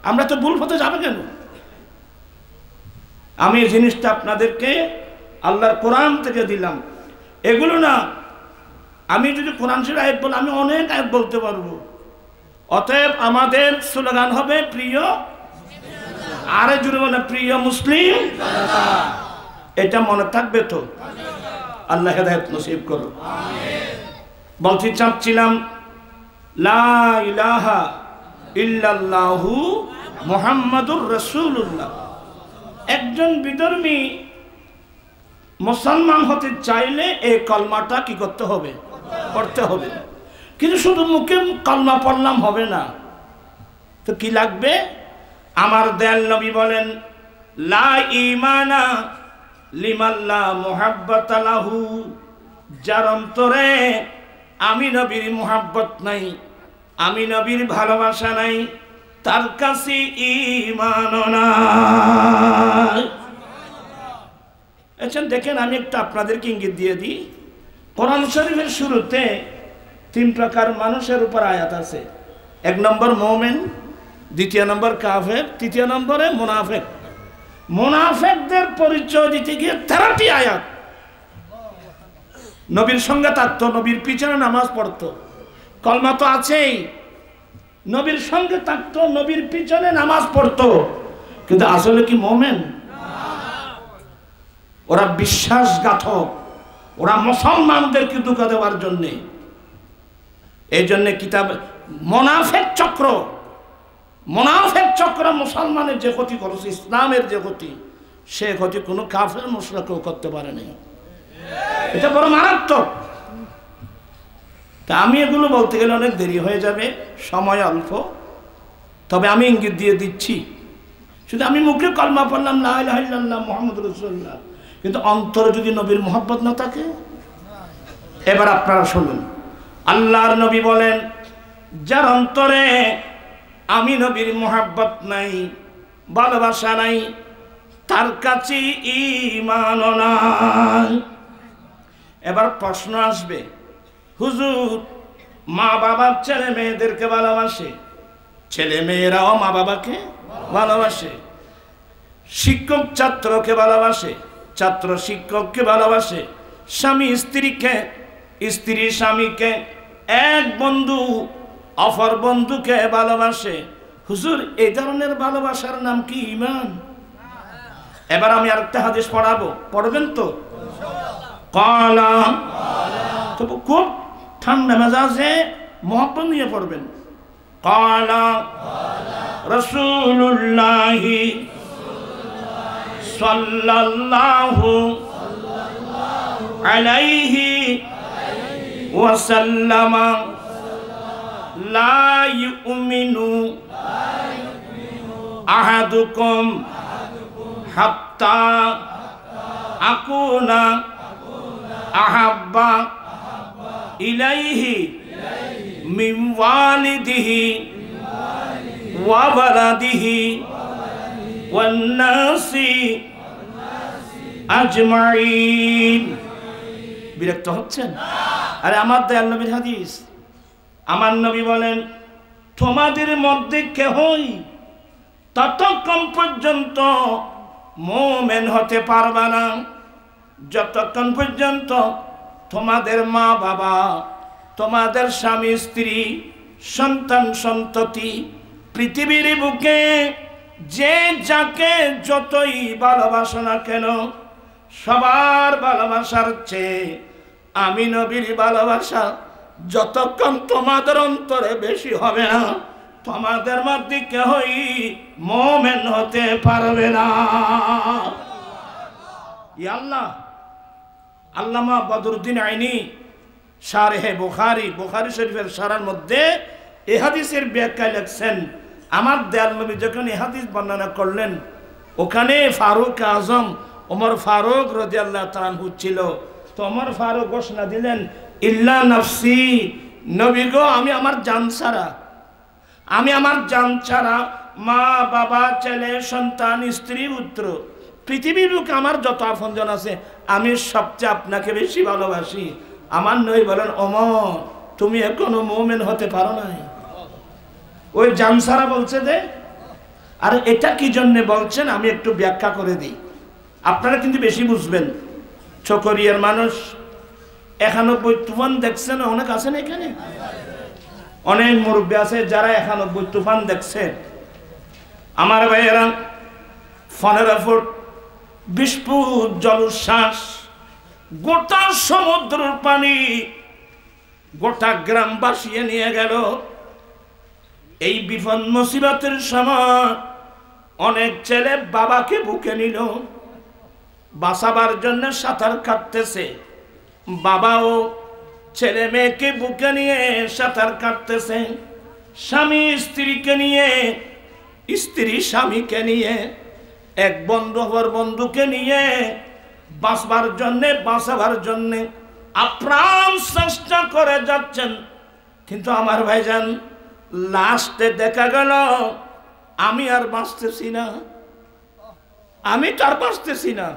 আমরা তো ভুল হতে যাবে কেন? আমি এই জিনিসটা আপনাদেরকে আল্লাহর কোরআন থেকে দিলাম। এগুলো না, আমি যদি কোরআন শরীফ আয়াত বলি, আমি অনেক আয়াত বলতে পারবো। অতএব আমাদের স্লোগান হবে প্রিয়, আরে জুড়ে বলে প্রিয় মুসলিম। এটা মনে থাকবে তো? আল্লাহ হেদায়েত নসিব করুন। বলতে চাচ্ছিলাম লা ইলাহা ইল্লাল্লাহু মুহাম্মাদুর রাসূলুল্লাহ। একজন বিধর্মী মুসলমান হতে চাইলে এই কলমাটা কি করতে হবে? পড়তে হবে। কিন্তু শুধু মুখে কলমা পড়লাম হবে না, তো কি লাগবে? আমার দয়াল নবী বলেন লা ঈমানা লিমান লা মুহাব্বাতা লাহু, যার অন্তরে আমি নবীর মুহাব্বত নাই, আমি নবীর ভালোবাসা নাই, তার কাছে ঈমান নাই। আচ্ছা দেখেন, আমি একটু আপনাদেরকে ইঙ্গিত দিয়ে দিই। কোরআন শরীফের শুরুতে 3 প্রকার মানুষের উপর আয়াত আছে। 1 নম্বর মুমিন, 2 নম্বর কাফের, 3 নম্বরে মুনাফিক। মুনাফিকদের পরিচয় দিতে গিয়ে 13টি আয়াত। নবীর সঙ্গে থাকতো, নবীর পিছনে নামাজ পড়তো, কলমা তো আছেই, নবীর সঙ্গে থাকতো, নবীর পিছনে নামাজ পড়তো, কিন্তু আসলে কি মুমিন? ওরা বিশ্বাসঘাতক, ওরা মুসলমানদেরকে ধোঁকা দেওয়ার জন্যে। এই জন্যে কিতাব মুনাফিক চক্র মুসলমানের যে ক্ষতি করেছে, ইসলামের যে ক্ষতি, সে ক্ষতি কোনো কাফের মুশরিকও করতে পারে নাই। এটা বড় মারাত্মক। তা আমি এগুলো বলতে গেলে অনেক দেরি হয়ে যাবে, সময় অল্প। তবে আমি ইঙ্গিত দিয়ে দিচ্ছি, শুধু আমি মুখে কলমা পড়লাম লা ইলাহা ইল্লাল্লাহ মুহাম্মাদুর রাসূলুল্লাহ, কিন্তু অন্তরে যদি নবীর মুহাব্বত না থাকে। এবার আপনারা শুনুন, আল্লাহর নবী বলেন যার অন্তরে আমি নবীর মুহাব্বত নাই, ভালোবাসা নাই, তার কাছে ঈমান নাই। এবার প্রশ্ন আসবে, হুজুর মা বাবা ছেলে মেয়েদেরকে ভালোবাসে, ছেলে মেয়েরাও মা বাবাকে ভালোবাসে, শিক্ষক ছাত্রকে ভালোবাসে, ছাত্র শিক্ষককে ভালোবাসে, স্বামী স্ত্রীকে, স্ত্রী স্বামীকে, এক বন্ধু অপর বন্ধুকে ভালোবাসে। হুজুর এই ধরনের ভালোবাসার নাম কি ঈমান? এবার আমি আরেকটা হাদিস পড়াবো, পড়বেন তো? ক্বালা, তবে খুব ঠান্ডা মেজাজে মুহাব্বত নিয়ে পড়বেন। ক্বালা রাসূলুল্লাহি সাল্লাল্লাহু আলাইহি ওয়াসাল্লাম লা ইউমিনু আহাদুকুম হাত্তা আকুনা আহাব্বা ইলাইহি মিন ওয়ালিদিহি ওয়া ওয়ালাদিহি ওয়ান নাসি আজমাইন। বিরক্ত হচ্ছেন? আরে আমার দয়াল নবীর হাদিস। আমার নবী বলেন তোমাদের মধ্যে কেহই ততক্ষণ পর্যন্ত মুমিন হতে পারবে না যতক্ষণ পর্যন্ত তোমাদের মা বাবা, তোমাদের স্বামী স্ত্রী, সন্তান সন্ততি পৃথিবীর বুকে যে যাকে যতই ভালোবাসো না কেন, সবার ভালোবাসার চেয়ে আমি নবীর ভালোবাসা যতক্ষণ তোমাদের অন্তরে বেশি হবে না, তোমাদের মধ্যে কেহই মুমিন হতে পারবে না। ইয়া আল্লাহ। আল্লামা বদরুদ্দিন আইনি শারহে বুখারী, বুখারী শরীফের শারার মধ্যে এই হাদিসের ব্যাখ্যায় লিখছেন, আমার দয়াল নবী যখন এই হাদিস বর্ণনা করলেন, ওখানে ফারুক আজম ওমর ফারুক রাদিয়াল্লাহু তাআলা আনহু ছিল। তো ওমর ফারুক ঘোষণা দিলেন, ইল্লা নাফসি, নবী গো, আমি আমার জান ছাড়া মা বাবা ছেলে সন্তান স্ত্রী পুত্র পৃথিবীর লোক আমার যত আপনজন আছে, আমি সবচেয়ে আপনাকে বেশি ভালোবাসি। আমার নবী বলেন, ওমর তুমি এখনো মুমিন হতে পারো নাই। ওই জান ছাড়া বলছে যে, আর এটা কি জন্য বলছেন আমি একটু ব্যাখ্যা করে দিই, আপনারা কিন্তু বেশি বুঝবেন। চকরিয়ার মানুষ 91 তুফান দেখছেন, অনেক আছেন এখানে, অনেক মুরব্বী আছে যারা 91 তুফান দেখছে। আমার ভাইয়েরা 15 ফুট 20 ফুট জলোচ্ছ্বাস, গোটা সমুদ্রের পানি গোটা গ্রাম ভাসিয়ে নিয়ে গেল। এই বিপদ মুসিবতের সময় অনেক ছেলে বাবাকে বুকে নিল, বাঁচাবার জন্য সাঁতার কাটতেছে। বাবাও ছেলে মেয়েকে বুকে নিয়ে সাঁতার কাটতেছে, স্বামী স্ত্রীকে নিয়ে, স্ত্রী স্বামীকে নিয়ে, এক বন্ধু অপর বন্ধুকে নিয়ে বাঁচাবার জন্যে আপ্রাণ চেষ্টা করে যাচ্ছেন। কিন্তু আমার ভাইজান, লাস্টে দেখা গেল আমি আর বাঁচতেছি না, আমি তো আর বাঁচতেছি না।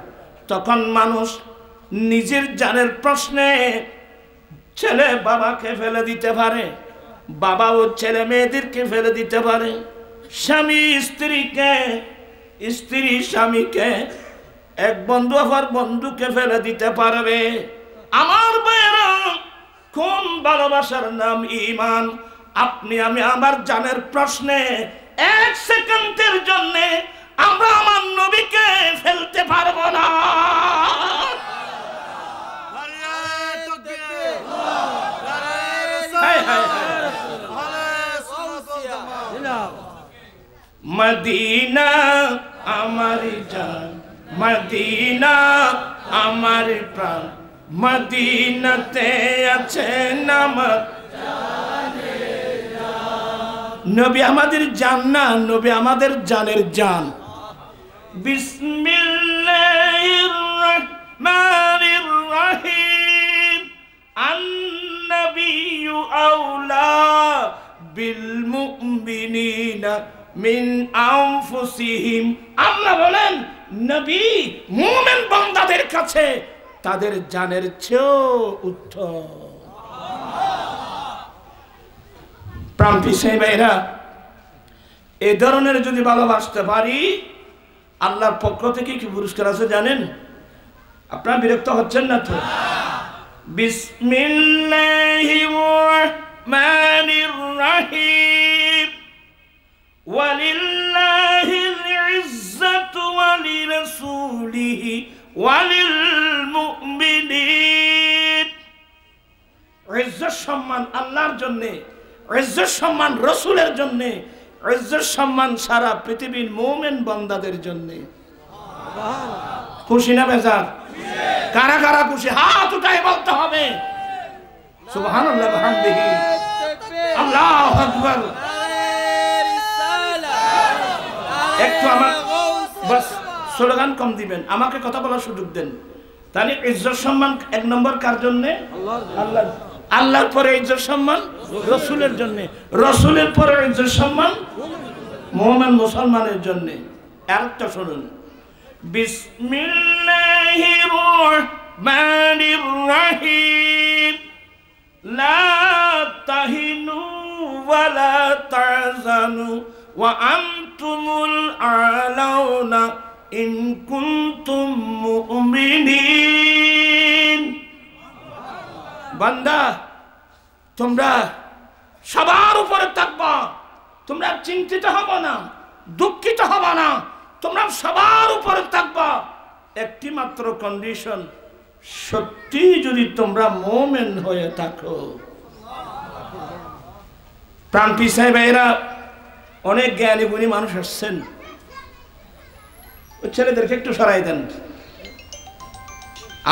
তখন মানুষ নিজের জানের প্রশ্নে ছেলে বাবাকে ফেলে দিতে পারে, বাবাও ছেলে মেয়েদেরকে ফেলে দিতে পারে, স্বামী স্ত্রীকে, স্ত্রী স্বামীকে, এক বন্ধু আবার বন্ধুকে ফেলে দিতে পারবে। আমার ভাইয়েরা, কোন ভালোবাসার নাম ঈমান। আপনি আমি আমার জানের প্রশ্নে 1 সেকেন্ডের জন্য আমরা আমার নবীকে ফেলতে পারবো না। মদিনা আমার জান, মদিনা আমার প্রাণ, মদিনাতে আছে নামক। নবী আমাদের জান না, নবী আমাদের জানের জান। বিসমিল্লাহির রহমানির রহিম। আন-নাবিয়্যু আওলা বিল মুমিনিনা মিন আনফুসিহিম। আল্লাহ বলেন, নবী মুমিন বান্দাদের কাছে তাদের জানের চেয়েও উত্তম। প্রাণপ্রিয় ভাইরা, এই ধরনের যদি ভালোবাসতে পারি, আল্লাহর পক্ষ থেকে কি পুরস্কার আছে জানেন? আপনারা বিরক্ত হচ্ছেন না তো? বিসমিল্লাহির রহমানির রহিম। ওয়ালিল্লাহিল ইজ্জাতু ওয়ালিরাসূলিহি ওয়ালিল মুমিনিন। ইজ্জত সম্মান আল্লাহর জন্য, ইজ্জত সম্মান রাসূলের জন্য, ইজ্জত সম্মান সারা পৃথিবীর মুমিন বান্দাদের জন্য। খুশি না বেজার? কারা কারা খুশি হাত উঠায় বলতে হবে সুবহানাল্লাহ বিহামদিহি, আল্লাহু আকবার। একটু আমার বাস স্লোগান কম দিবেন, আমাকে কথা বলার সুযোগ দেন। তাহলে ইজ্জত সম্মান 1 নম্বর কার জন্য? আল্লাহ। আল্লাহর পরে ইজ্জত সম্মান রাসূলের জন্য, রাসূলের পরে ইজ্জত সম্মান মুমিন মুসলমানের জন্য। আরেকটা শুনুন, বিসমিল্লাহির রহমানির রহিম। লা তাহিনু ওয়া লা তাহজানু ওয়া আনতুমুল আলাউনা ইন কুনতুম মুমিনিন। বান্দা, তোমরা সবার উপরে থাকবা, তোমরা চিন্তিত হবা না, দুঃখিত হবা না, তোমরা সবার উপরে থাকবা। একটি মাত্র কন্ডিশন, সত্যি যদি তোমরা মুমিন হয়ে থাকো। প্রাণপ্রিয় সাহেব ভাইরা, অনেক জ্ঞানী গুণী মানুষ আসছেন, ওই ছেলেদেরকে একটু সরাই দেন।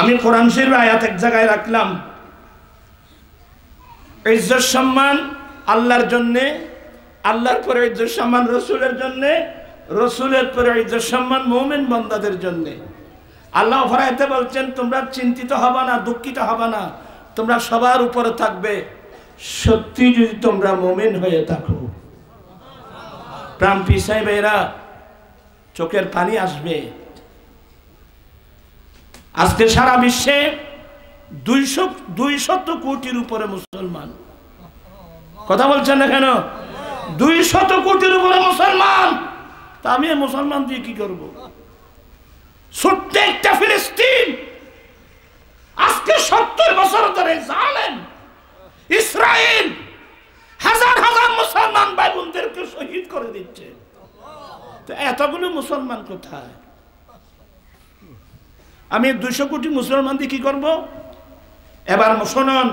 আমি কোরআন শরীফের আয়াত এক জায়গায় রাখলাম, ইজ্জত সম্মান আল্লাহর জন্যে, আল্লাহর পরে ইজ্জত সম্মান রসুলের জন্যে, রসুলের পরে ইজ্জত সম্মান মুমিন বান্দাদের জন্যে। আল্লাহ ফরাইতে বলছেন তোমরা চিন্তিত হবা না, দুঃখিত হবা না, তোমরা সবার উপরে থাকবে সত্যি যদি তোমরা মুমিন হয়ে থাকো। প্রাণপ্রিয় সাহেব এরা চোখের পানি আসবে। আজকে সারা বিশ্বে 200 কোটির উপরে মুসলমান। কথা বলছেন না কেন? 200 কোটির উপরে মুসলমান। তা আমি মুসলমান দিয়ে কি করব? ছোট্ট একটা ফিলিস্তিন আজকে 70 বছর ধরে জালেম ইসরায়েল হাজার হাজার মুসলমান ভাই বোনদেরকে শহীদ করে দিচ্ছে। তো এতগুলো মুসলমান কোথায়? আমি 200 কোটি মুসলমান দিয়ে কি করব? এবার শুনুন,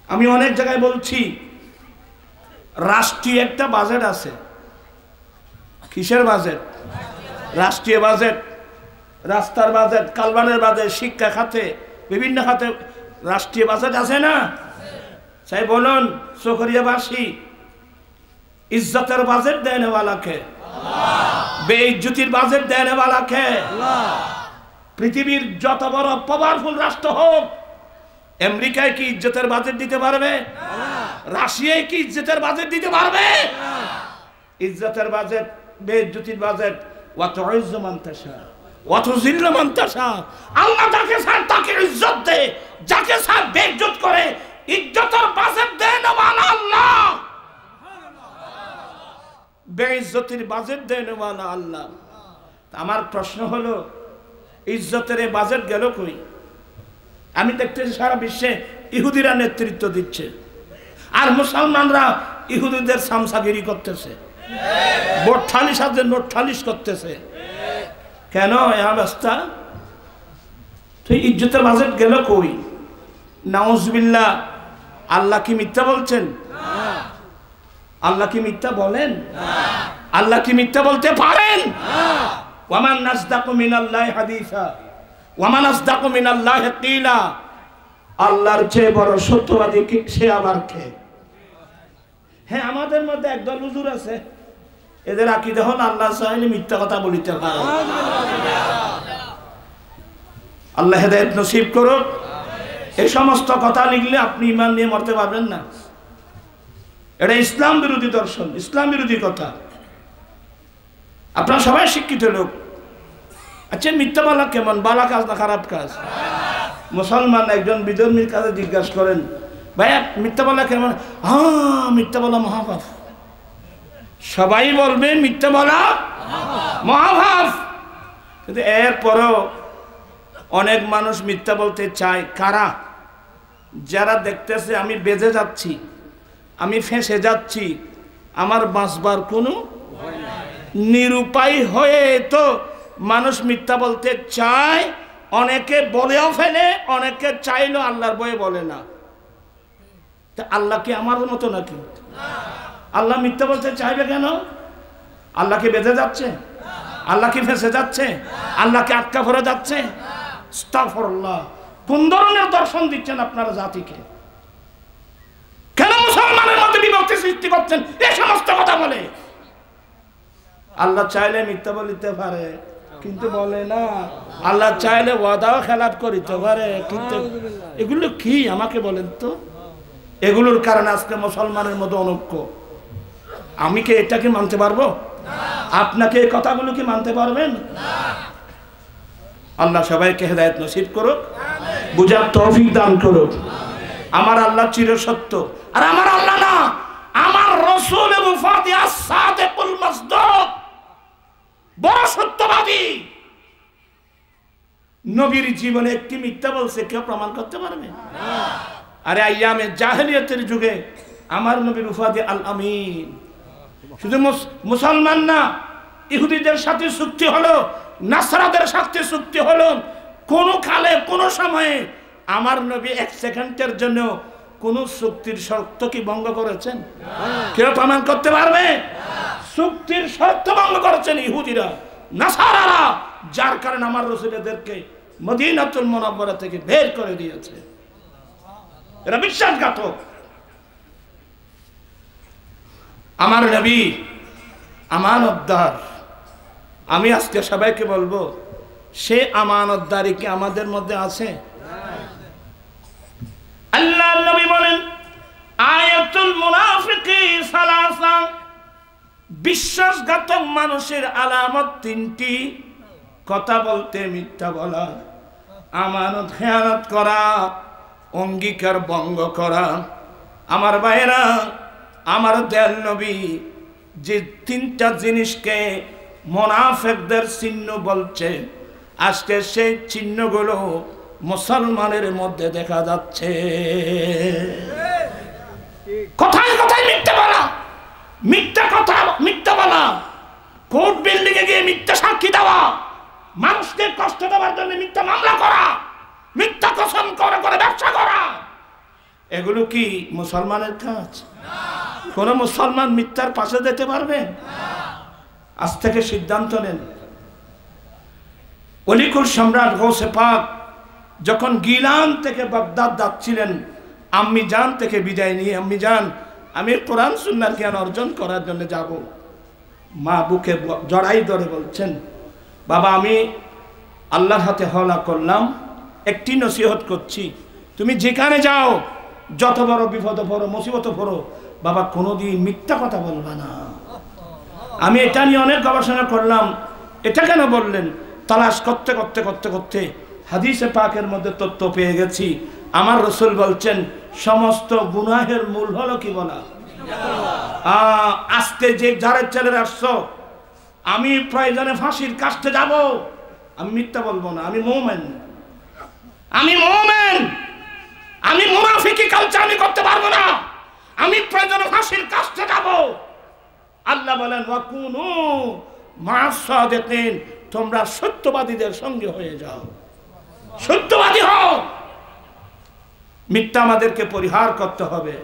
আমি অনেক জায়গায় বলছি, রাষ্ট্রীয় একটা বাজেট আছে। কিসের বাজেট? রাষ্ট্রীয় বাজেট, রাস্তার বাজেট, কালবানের বাজেট, শিক্ষা খাতে, বিভিন্ন খাতে রাষ্ট্রীয় বাজেট আছে না? চাই বলুন, চকরিয়াবাসী ইজ্জতের বাজেট দেয় নেওয়ালাকে, বেইজ্জতির বাজেট দেয় নেওয়ালাকে। পৃথিবীর যত বড় পাওয়ারফুল রাষ্ট্র হোক, আমেরিকায় কি ইজ্জতের বাজেট দিতে পারবে? রাশিয়ায় কি ইজ্জতের বাজেট দিতে পারবে? ইজ্জতের বাজেট, বেইজ্জতির বাজেট। ওয়াতুইজ্জু মান তাশা ওয়া তুযিল্লু মান তাশা। আল্লাহ যাকে চায় তাকে ইজ্জত দেয়, যাকে চায় বেইজ্জত করে। ইজ্জতের বাজেট দেয় না আল্লাহ, বেইজ্জতির বাজেট দেয় না আল্লাহ। আমার প্রশ্ন হলো, ইজ্জতের এই বাজেট গেল কই? আমি দেখতেছি সারা বিশ্বে ইহুদিরা নেতৃত্ব দিচ্ছে, আর মুসলমানরা ইহুদিদের সামসাগিরি করতেছে, বোটঠালিশ আছে, নোটঠালিশ করতেছে। কেন এই অবস্থা? তো ইজ্জতের বাজেট গেল কই? নাউজুবিল্লাহ। আল্লাহ কি মিথ্যা বলছেন? আল্লাহ কি মিথ্যা বলেন? আল্লাহ কি মিথ্যা বলতে পারেন? ওয়ামান আসদাকু মিনাল্লাহি হাদিসা ওয়ামান আসদাকু মিনাল্লাহি কিলা। আল্লাহর চেয়ে বড় সত্যবাদী কি সে আবার কে? হ্যাঁ, আমাদের মধ্যে একদল হুজুর আছে, এদের আকীদা হল আল্লাহ চাইলে মিথ্যা কথা বলিতে পারে। আল্লাহ হেদায়েত নসিব করুক। এই সমস্ত কথা লিখলে আপনি ঈমান নিয়ে মরতে পারবেন না। এটা ইসলাম বিরোধী দর্শন, ইসলাম বিরোধী কথা। আপনারা সবাই শিক্ষিত লোক। আচ্ছা, মিথ্যা বলা কেমন? বালা কাজ না খারাপ কাজ? মুসলমান একজন বিধর্মীর কাছে জিজ্ঞাসা করেন, ভাইয়া মিথ্যা বলা কেমন? হ্যাঁ, মিথ্যা বলা মহাপাপ। সবাই বলবে মিথ্যা বলা মহাপাপ, কিন্তু এরপরও অনেক মানুষ মিথ্যা বলতে চায়। কারা? যারা দেখতেছে আমি বেজে যাচ্ছি, আমি ফেঁসে যাচ্ছি, আমার বাঁচবার কোনো নিরুপায় হয়ে তো মানুষ মিথ্যা বলতে চায়। অনেকে বলেও ফেলে, অনেকে চাইলেও আল্লাহর ভয়ে বলে না। তা আল্লাহ কি আমার মতো নাকি? আল্লাহ মিথ্যা বলতে চাইবে কেন? আল্লাহ কি বেঁধে যাচ্ছে? আল্লাহ কি ফেঁসে যাচ্ছে? আল্লাহ কি আটকা পড়ে যাচ্ছে? আস্তাগফিরুল্লাহ। কোন ধরনের দর্শন দিচ্ছেন আপনারা জাতিকে? কেন মুসলমানের মধ্যে বিভক্তি সৃষ্টি করছেন এই সমস্ত কথা বলে? আল্লাহ চাইলে মিথ্যা বলিতে পারে, কিন্তু বলে না। আল্লাহ চাইলে ওয়াদাও খেলাপ করিতে পারে, কিন্তু এগুলো কি আমাকে বলেন তো? এগুলোর কারণে আজকে মুসলমানের মধ্যে অনৈক্য। আমি কি এটাকে মানতে পারবো? আপনাকে এই কথাগুলো কি মানতে পারবেন? আল্লাহ সবাইকে হেদায়েত নসিব করুক, বুঝার তৌফিক দান করুক। আমার আল্লাহ চির সত্য, আর আমার আল্লাহ না, আমার রাসূল মুফাদি as-সাদিকুল মাসদুক, বড় সত্যবাদী। নবীর জীবনে একটি মিথ্যা বলছে কেউ প্রমাণ করতে পারবে? আরে আইয়ামে জাহেলিয়াতের যুগে আমার নবীর উপাধি আল আমিন। শুধু মুসলমান না, ইহুদিদের সাথে চুক্তি হলো, নাসরাদের সাথে চুক্তি হলো, কোন কালে কোন সময়ে আমার নবী এক সেকেন্ডের জন্য কোন চুক্তির শর্ত কি ভঙ্গ করেছেন? কেউ প্রমাণ করতে পারবে? চুক্তির শর্ত ভঙ্গ করেছেন ইহুদিরা, নাসারারা, যার কারণে আমার রাসূলদেরকে মদিনাতুল মুনাওয়ারা থেকে বের করে দিয়েছে। এরা বিশ্বাসঘাতক। আমার নবী আমানতদার। আমি আজকে সবাইকে বলবো, সে আমানতদারি কি আমাদের মধ্যে আছে? আল্লাহর নবী বলেন, আয়াতুল মুনাফিকি সালাসা, বিশ্বাসঘাতক মানুষের আলামত তিনটি: কথা বলতে মিথ্যা বলা, আমানত খেয়ানত করা, অঙ্গীকার ভঙ্গ করা। আমার ভাইয়েরা, আমার দয়াল নবী যে তিনটা জিনিসকে মুনাফিকদের চিহ্ন বলছে, আজকে সেই চিহ্নগুলো মুসলমানের মধ্যে দেখা যাচ্ছে। কথায় কথায় মিথ্যা বলা, মিথ্যা কথা, মিথ্যা বলা, কোর্ট বিল্ডিং এ গিয়ে মিথ্যা সাক্ষী দেওয়া, মানুষকে কষ্ট দেওয়ার জন্য মিথ্যা মামলা করা, মিথ্যা কসম করে করে ব্যবসা করা, এগুলো কি মুসলমানের কাজ? কোন মুসলমান মিথ্যার পাশে যেতে পারবে? আজ থেকে সিদ্ধান্ত নেন। অলিকুল সম্রাট গৌসে পাক যখন গিলান থেকে বাগদাদ যাচ্ছিলেন, আম্মি জান থেকে বিদায় নিয়ে, আম্মি জান আমি কোরআন সুন্নাহর জ্ঞান অর্জন করার জন্য যাব। মা বুকে জড়াই ধরে বলছেন, বাবা আমি আল্লাহর হাতে হওয়ালা করলাম, একটি নসিহত করছি, তুমি যেখানে যাও, যত বড় বিপদ পড়ো, মুসিবত পড়ো, বাবা কোনোদিন মিথ্যা কথা বলবা না। আমি এটা নিয়ে অনেক গবেষণা করলাম। এটা কেন বললেন? তালাশ করতে করতে করতে করতে হাদিসে পাকের মধ্যে তথ্য পেয়ে গেছি, আমার রাসূল বলছেন সমস্ত গুনাহের মূল হলো কি বলা। আজকে যে যারা ছেলেরা আসছো, আমি প্রয়োজনে ফাঁসির কাস্টে যাব, আমি মিথ্যা বলবো না, আমি মুমিন, আমি মুমিন, আমি মুনাফিকি কালচার আমি করতে পারবো না, আমি প্রয়োজনে ফাঁসির কাস্টে যাব। আল্লাহ বলেন ওয়াকুনু মা'আস সাদিকিন, তোমরা সত্যবাদীদের সঙ্গে হয়ে যাও, সত্যবাদী হও। মিথ্যা আমাদেরকে পরিহার করতে হবে।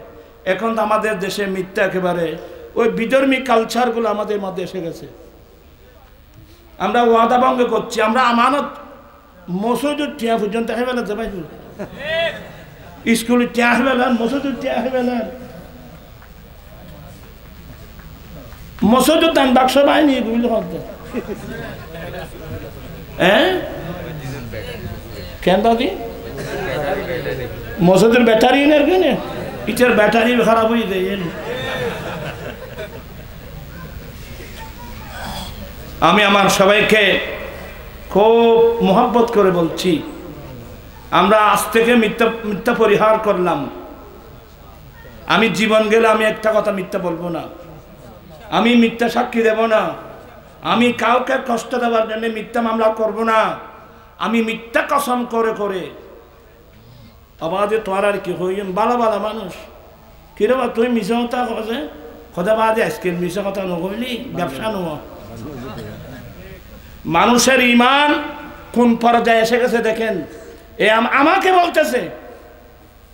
এখন তো আমাদের দেশে মিথ্যা একেবারে ওই বিধর্মী কালচারগুলো আমাদের মধ্যে এসে গেছে। আমরা ওয়াদা ভঙ্গ করছি, আমরা আমানত মসজিদের টিয়া পর্যন্ত হেবেলাতে ভাই, স্কুলে টিয়া হেবেলান, মসজিদের টিয়া হেবেলান, মসজিদের দান বাক্স বাহিনী এগুলো হতে। হ্যাঁ কেন দাদি মসজিদের ব্যাটারি নেই কেন? ইটার ব্যাটারি খারাপ হয়ে যায়। আমি আমার সবাইকে খুব মোহাব্বত করে বলছি, আমরা আজ থেকে মিথ্যা পরিহার করলাম। আমি জীবন গেলে আমি একটা কথা মিথ্যা বলবো না, আমি মিথ্যা সাক্ষী দেব না, আমি কাউকে কষ্ট দেওয়ার জন্য মিথ্যা মামলা করব না, আমি মিথ্যা কসম করে করে আবাদে তোর আর কি হই বালা বালা মানুষ কিরে বা তুই মিশা কথা খোঁজে খোঁজা বাদে আজকে মিশা কথা নকইলি ব্যবসা নয়। মানুষের ইমান কোন পর্যায়ে এসে গেছে দেখেন। এ আমাকে বলতেছে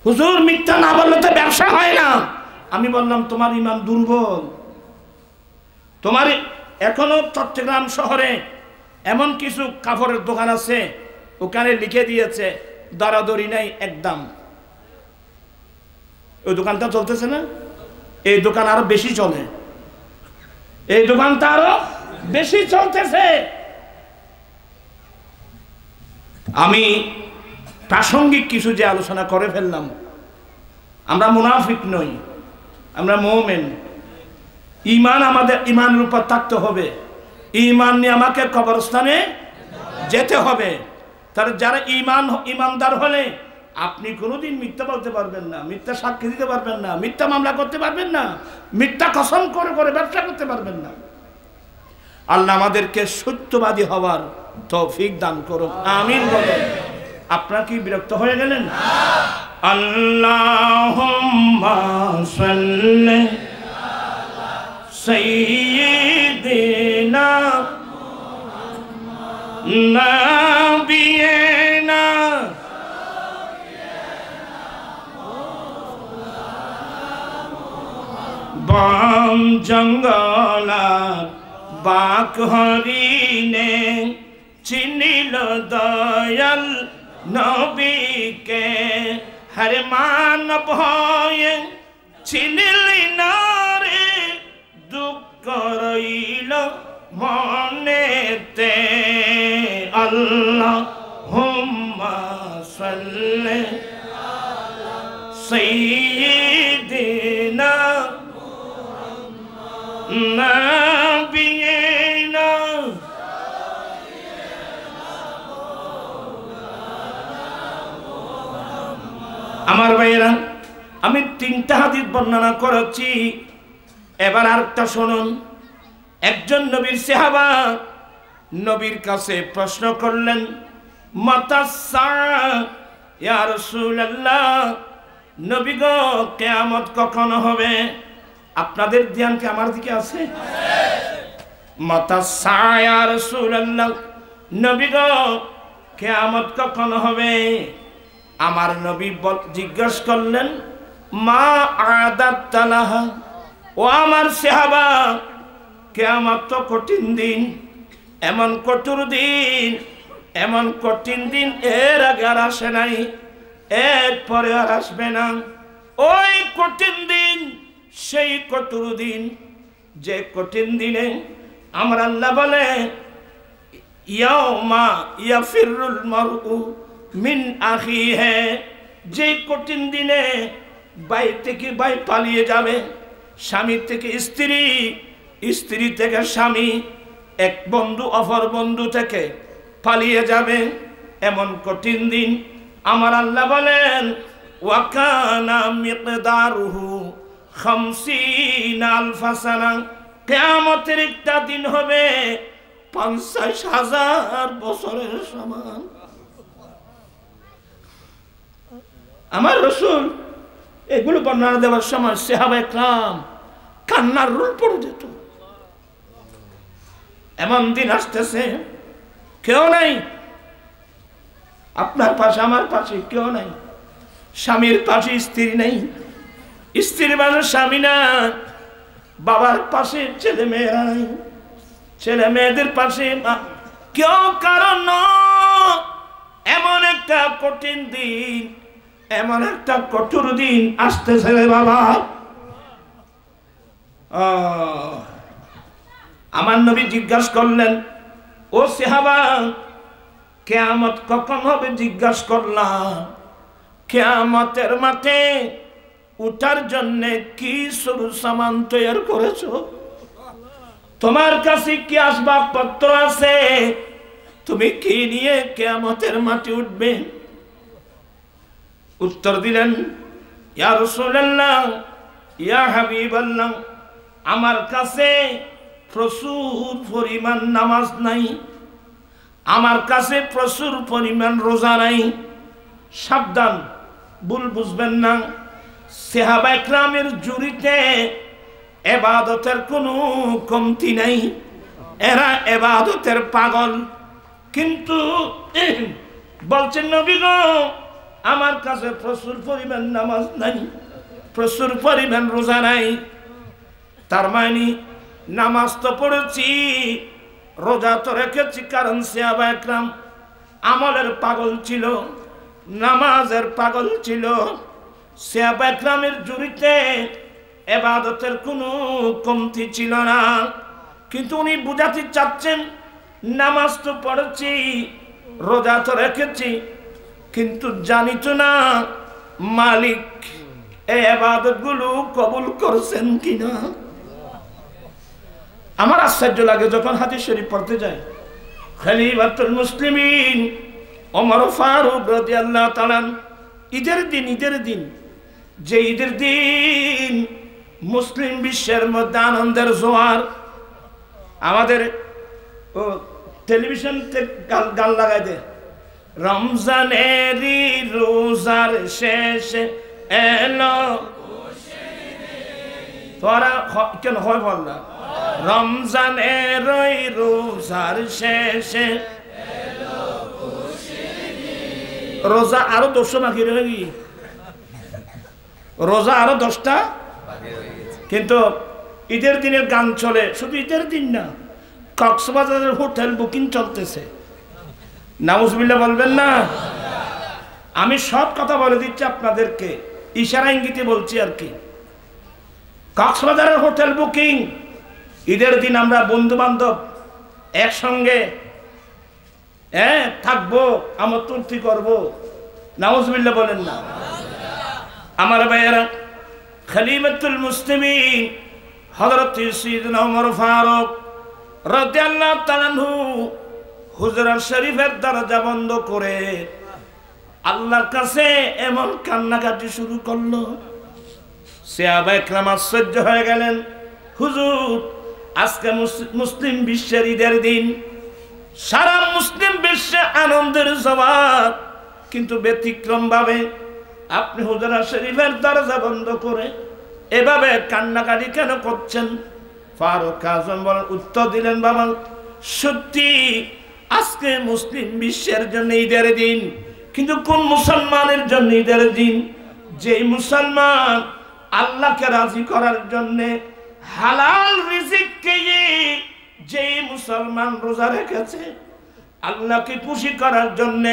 হুজুর মিথ্যা না বললে তো ব্যবসা হয় না। আমি বললাম তোমার ইমান দুর্বল। তোমার এখনো চট্টগ্রাম শহরে এমন কিছু কাপড়ের দোকান আছে, ওখানে লিখে দিয়েছে দরাদরি নাই একদম। ওই দোকানটা চলতেছে না, এই দোকান আরো বেশি চলে, এই দোকানটা আরো বেশি চলতেছে। আমি প্রাসঙ্গিক কিছু যে আলোচনা করে ফেললাম, আমরা মুনাফিক নই, আমরা মুমিন। ঈমান আমাদের ঈমানের উপর থাকতে হবে। ঈমান নিয়ে আমাকে কবরস্থানে যেতে হবে। তাহলে যারা ঈমানদার হলে আপনি কোনোদিন মিথ্যা বলতে পারবেন না, মিথ্যা সাক্ষী দিতে পারবেন না, মিথ্যা মামলা করতে পারবেন না, মিথ্যা কসম করে করে ব্যবসা করতে পারবেন না। আল্লাহ আমাদেরকে সত্যবাদী হওয়ার তৌফিক দান করুন, আমিন বলুন। আপনারা কি বিরক্ত হয়ে গেলেন? আল্লাহুম্মা সাল্লি সাইয়্যিদিনা নাবিয়িনা বন জঙ্গলার বাক হরিণে চিনিল দয়াল নবীকে, হরে মানব হয়ে চিনিলি না রে, দুঃখ রইল মনেতে। আল্লাহুম্মা সাল্লি সাইয়্যিদিনা নাবিয়িনা। আমার ভাইয়েরা, আমি 3টা হাদিস বর্ণনা করেছি, এবার আরেকটা শুনুন। একজন নবীর সাহাবা নবীর কাছে প্রশ্ন করলেন, মাতা সাআ ইয়া রাসূলুল্লাহ, নবী গো কিয়ামত কখন হবে? আপনাদের ধ্যান কি আমার দিকে আছে? মাতা সাআ ইয়া রাসূলুল্লাহ, নবী গো কিয়ামত কখন হবে? আমার নবী জিজ্ঞেস করলেন, মা আদাত্তা লাহা, ও আমার সাহাবা, কিয়ামত তো কঠিন দিন, এমন কঠোর দিন, এমন কঠিন দিন এর আগে আর আসে নাই, এর পরে আর আসবে না। ওই কঠিন দিন সেই কঠোর দিন, যে কঠিন দিনে আমার আল্লাহ বলে, ইয়াউমা ইয়াফিরুল মারউ মিন আখিহি, যে কঠিন দিনে ভাই থেকে ভাই পালিয়ে যাবে, স্বামী থেকে স্ত্রী, স্ত্রী থেকে স্বামী, এক বন্ধু অপর বন্ধু থেকে পালিয়ে যাবে, এমন কঠিন দিন আমার আল্লাহ বলেন, ওয়া কানা মিকদারুহু 50 আলফা সানা, কিয়ামতের একটা দিন হবে 50,000 বছরের সমান। আমার রাসূল এগুলো বর্ণনা দেওয়ার সময় সাহাবায়ে কেরাম কান্নার রোল পড়ে যেত। এমন দিন আসতেছে, কেউ নাই আপনার পাশে, আমার পাশে কেউ নাই, স্বামীর পাশে স্ত্রী নেই, স্ত্রীর পাশে স্বামী না, বাবার পাশে ছেলে মেয়েরা নাই, ছেলে মেয়েদের পাশে কেউ কারণ। এমন একটা কঠিন দিন, এমন একটা কঠোর দিন আসতেছে রে বাবা। আমার নবী জিজ্ঞাসা করলেন, ও সাহাবা, কিয়ামত কখন হবে? জিজ্ঞাসা করলাম, কিয়ামতের মাঠে উঠার জন্য কি সরু সামান তৈরি করেছো? তোমার কাছে কি আসবাবপত্র আছে? তুমি কি নিয়ে কিয়ামতের মাঠে উঠবে? উত্তর দিলেন, ইয়া রাসূলুল্লাহ, ইয়া হাবিবাল্লাহ, আমার কাছে প্রচুর পরিমাণ নামাজ নাই, আমার কাছে প্রচুর পরিমাণ রোজা নাই। সাবধান, ভুল বুঝবেন না, সাহাবায়ে কেরামের জুরিতে ইবাদতের কোনো কমতি নাই, এরা ইবাদতের পাগল। কিন্তু বলছেন নবী গো, আমার কাছে প্রচুর পরিমাণ নামাজ নাই, প্রচুর পরিমাণ রোজা নাই। তার মানে নামাজ তো পড়েছি, রোজা তো রেখেছি, কারণ সাহাবায়ে কেরাম আমলের পাগল ছিল, নামাজের পাগল ছিল। সাহাবায়ে কেরামের জুরিতে ইবাদতের কোনো কমতি ছিল না। কিন্তু উনি বুঝাতে চাচ্ছেন, নামাজ তো পড়েছি, রোজা তো রেখেছি, কিন্তু জানি তো না মালিক এই ইবাদতগুলো কবুল করছেন কিনা। আমার আশ্চর্য লাগে যখন হাদিস শরীফ পড়তে যাই, খলিফাতুল মুসলিমিন ওমর ফারুক রাদিয়াল্লাহু তাআলা ঈদের দিন, যে ঈদের দিন মুসলিম বিশ্বের মধ্যে আনন্দের জোয়ার, আমাদের টেলিভিশন গান লাগাই দেয়, রমজানেরই রোজার শেষে এলো তোরা কেন হয় বল না রমজানের ওই রোজার শেষে রোজা আরো 10টা বাকি রয়ে গিয়ে রোজা আরো 10টা কিন্তু ঈদের দিনের গান চলে শুধু ঈদের দিন না কক্সবাজারের হোটেল বুকিং চলতেছে নাউজুবিল্লাহ বলবেন না আমি সব কথা বলে দিচ্ছি আপনাদেরকে ইশারা ইঙ্গিতে বলছি আর কি কক্সবাজারের হোটেল বুকিং ঈদের দিন আমরা বন্ধু বান্ধব একসঙ্গে থাকবো আমন্ত্রণ করবো নাউজুবিল্লাহ বলেন না আমার ভাইয়েরা খলিফাতুল মুসলিমিন হযরত সাইয়্যিদনা ওমর ফারুক রাদিয়াল্লাহু তাআলা আনহু হুজরা শরীফের দরজা বন্ধ করে আল্লাহর কাছে এমন কান্নাকাটি শুরু করলো সাহাবায়ে কেরাম আশ্চর্য হয়ে গেলেন হুজুর আজকে মুসলিম বিশ্বের ঈদের দিন সারা মুসলিম বিশ্বে আনন্দের জবাব কিন্তু ব্যতিক্রম ভাবে আপনি হুজরা শরীফের দরজা বন্ধ করে এভাবে কান্নাকাটি কেন করছেন ফারুক আজম বলেন উত্তর দিলেন বাবা সত্যি আজকে মুসলিম বিশ্বের জন্য ঈদের দিন কিন্তু কোন মুসলমানের জন্য ঈদের দিন যেই মুসলমান আল্লাহকে রাজি করার জন্য হালাল রিজিক খেয়ে যেই মুসলমান রোজা রেখেছে আল্লাহকে খুশি করার জন্য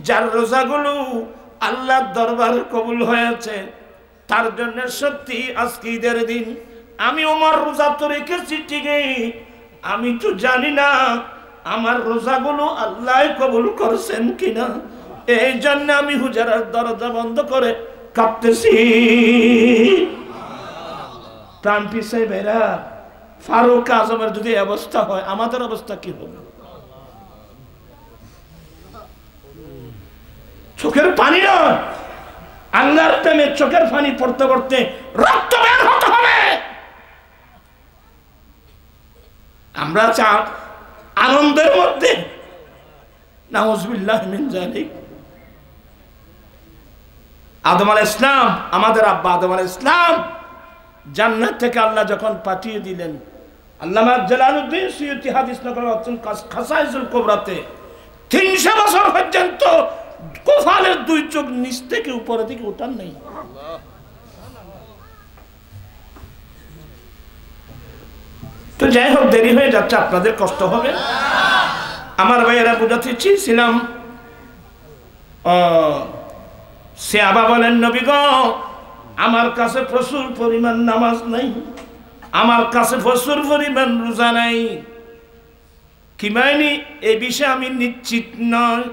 যার রোজাগুলো আল্লাহর দরবারে কবুল হয়েছে তার জন্য সত্যি আজকে ঈদের দিন আমি ওমর রোজা তো রেখেছি ঠিকই আমি তো জানি না আমার রোজাগুলো আল্লাহ কবুল করছেন কিনা এই জন্য আমি হুজরার দরজা বন্ধ করে কাঁপতেছি প্রাণ পিছে বেরা ফারুক আজমের যদি অবস্থা হয় আমাদের অবস্থা কি হবে চোখের পানি নয় আল্লাহর প্রেমে চোখের পানি পড়তে পড়তে রক্ত বের হতে হবে আমরা আনন্দের মধ্যে নাউজুবিল্লাহ মিন যালিক আদম আলাইহিস সালাম আমাদের আব্বা আদম আলাইহিস সালাম জান্নাত থেকে আল্লাহ যখন পাঠিয়ে দিলেন আল্লামা জালালউদ্দিন সুয়ুতি হাদিস নকল খাসাইসুল কুবরাতে 300 বছর পর্যন্ত কুফালের দুই চোখ নিচ থেকে উপরের দিকে উঠান নাই তো যাই হোক দেরি হয়ে যাচ্ছে আপনাদের কষ্ট হবে আমার ভাইয়েরা বুঝাতে চেয়েছিলাম সাহাবা বলেন নবী গো আমার কাছে প্রচুর পরিমাণ নামাজ নাই আমার কাছে প্রচুর পরিমাণ রোজা নাই কি মানে এই বিষয়ে আমি নিশ্চিত নয়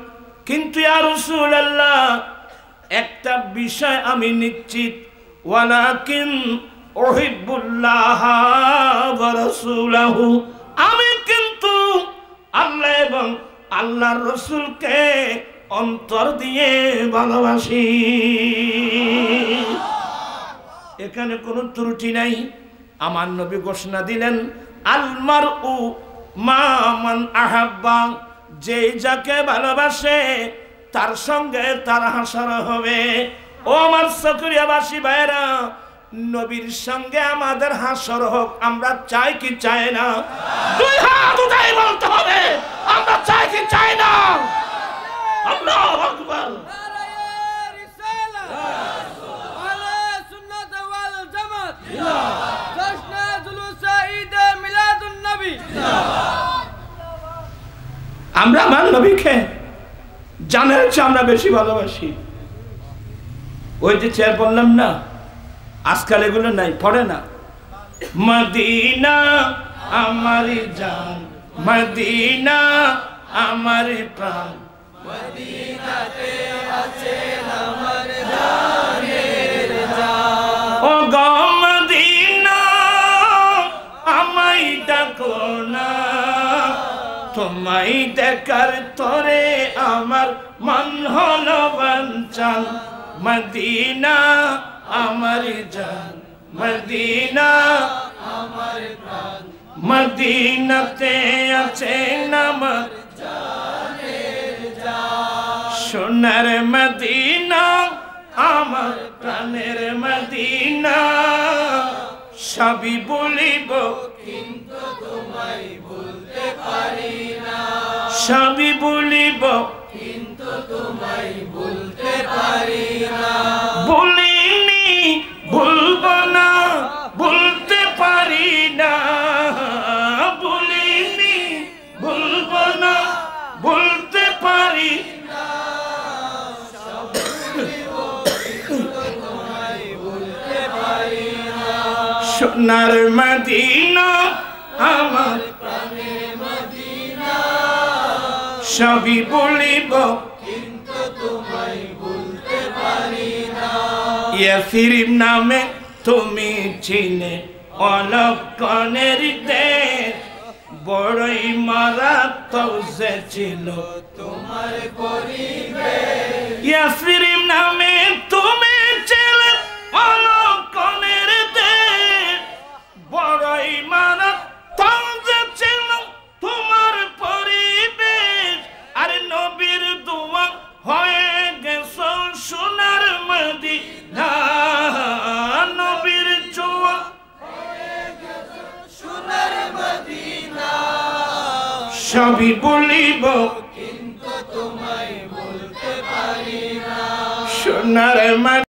কিন্তু ইয়া রাসূলুল্লাহ একটা বিষয় আমি নিশ্চিত ওয়ালাকিন উহিব্বুল্লাহ ওয়া রাসূলহু আমি কিন্তু আল্লাহ এবং আল্লাহর রাসূলকে অন্তর দিয়ে ভালোবাসি এখানে কোনো ত্রুটি নাই আমার নবী ঘোষণা দিলেন আল মারউ মা মান আহাব্বা যে যাকে ভালোবাসে তার সঙ্গে তার হাসর হবে ও আমার সক্রিয়বাসী ভাইরা নবীর সঙ্গে আমাদের হাসর হোক আমরা চাই কি চাই না দুই হাত উঠাই বলতে হবে আমরা চাই কি চাই না আল্লাহু আকবার আমরা আমার নবীকে জানার চেয়ে আমরা বেশি ভালোবাসি ওই যে চেয়ার বললাম না আজকাল এগুলো নাই পড়ে না মদিনা আমারি জান মদিনা আমার প্রাণ মদিনাতে আছে আমার জানের জান ও গো মদিনা আমায় ডাকো না তোমায় দেখার তরে আমার মন হলো বাঞ্ছান মদিনা আমার জান মদিনা আমার প্রাণ মদিনাতে আছে আমার জানের জান সোনার মদিনা আমার প্রাণের মদিনা সবই বলিব কিন্তু তোমায় বলতে পারি না সবই বলিব কিন্তু তোমায় বলতে পারি না বলিনি বলবো না বলতে পারি না বলিনি বলবো না বলতে পারি না সোনার মদিনা আমার প্রাণের মদিনা সবই বলিব কিন্তু তোমায় বলতে পারি না ইয়াসরিব নামে তুমি চিনে অলক্ষণের দেশ বড়ই মারাত্মক যে ছিল তোমার পরিবেশ ইয়াসরিব নামে তুমি ছিলে অলক্ষণের দেশ বড়ই মারাত্মক যে ছিল তোমার পরিবেশ আরে নবীর দোয়া হয়ে গেছো সোনার মদিনা নবীর দোয়া হয়ে গেছো সোনার মদিনা সবই বলিব কিন্তু তোমায় বলতে পারি না সোনার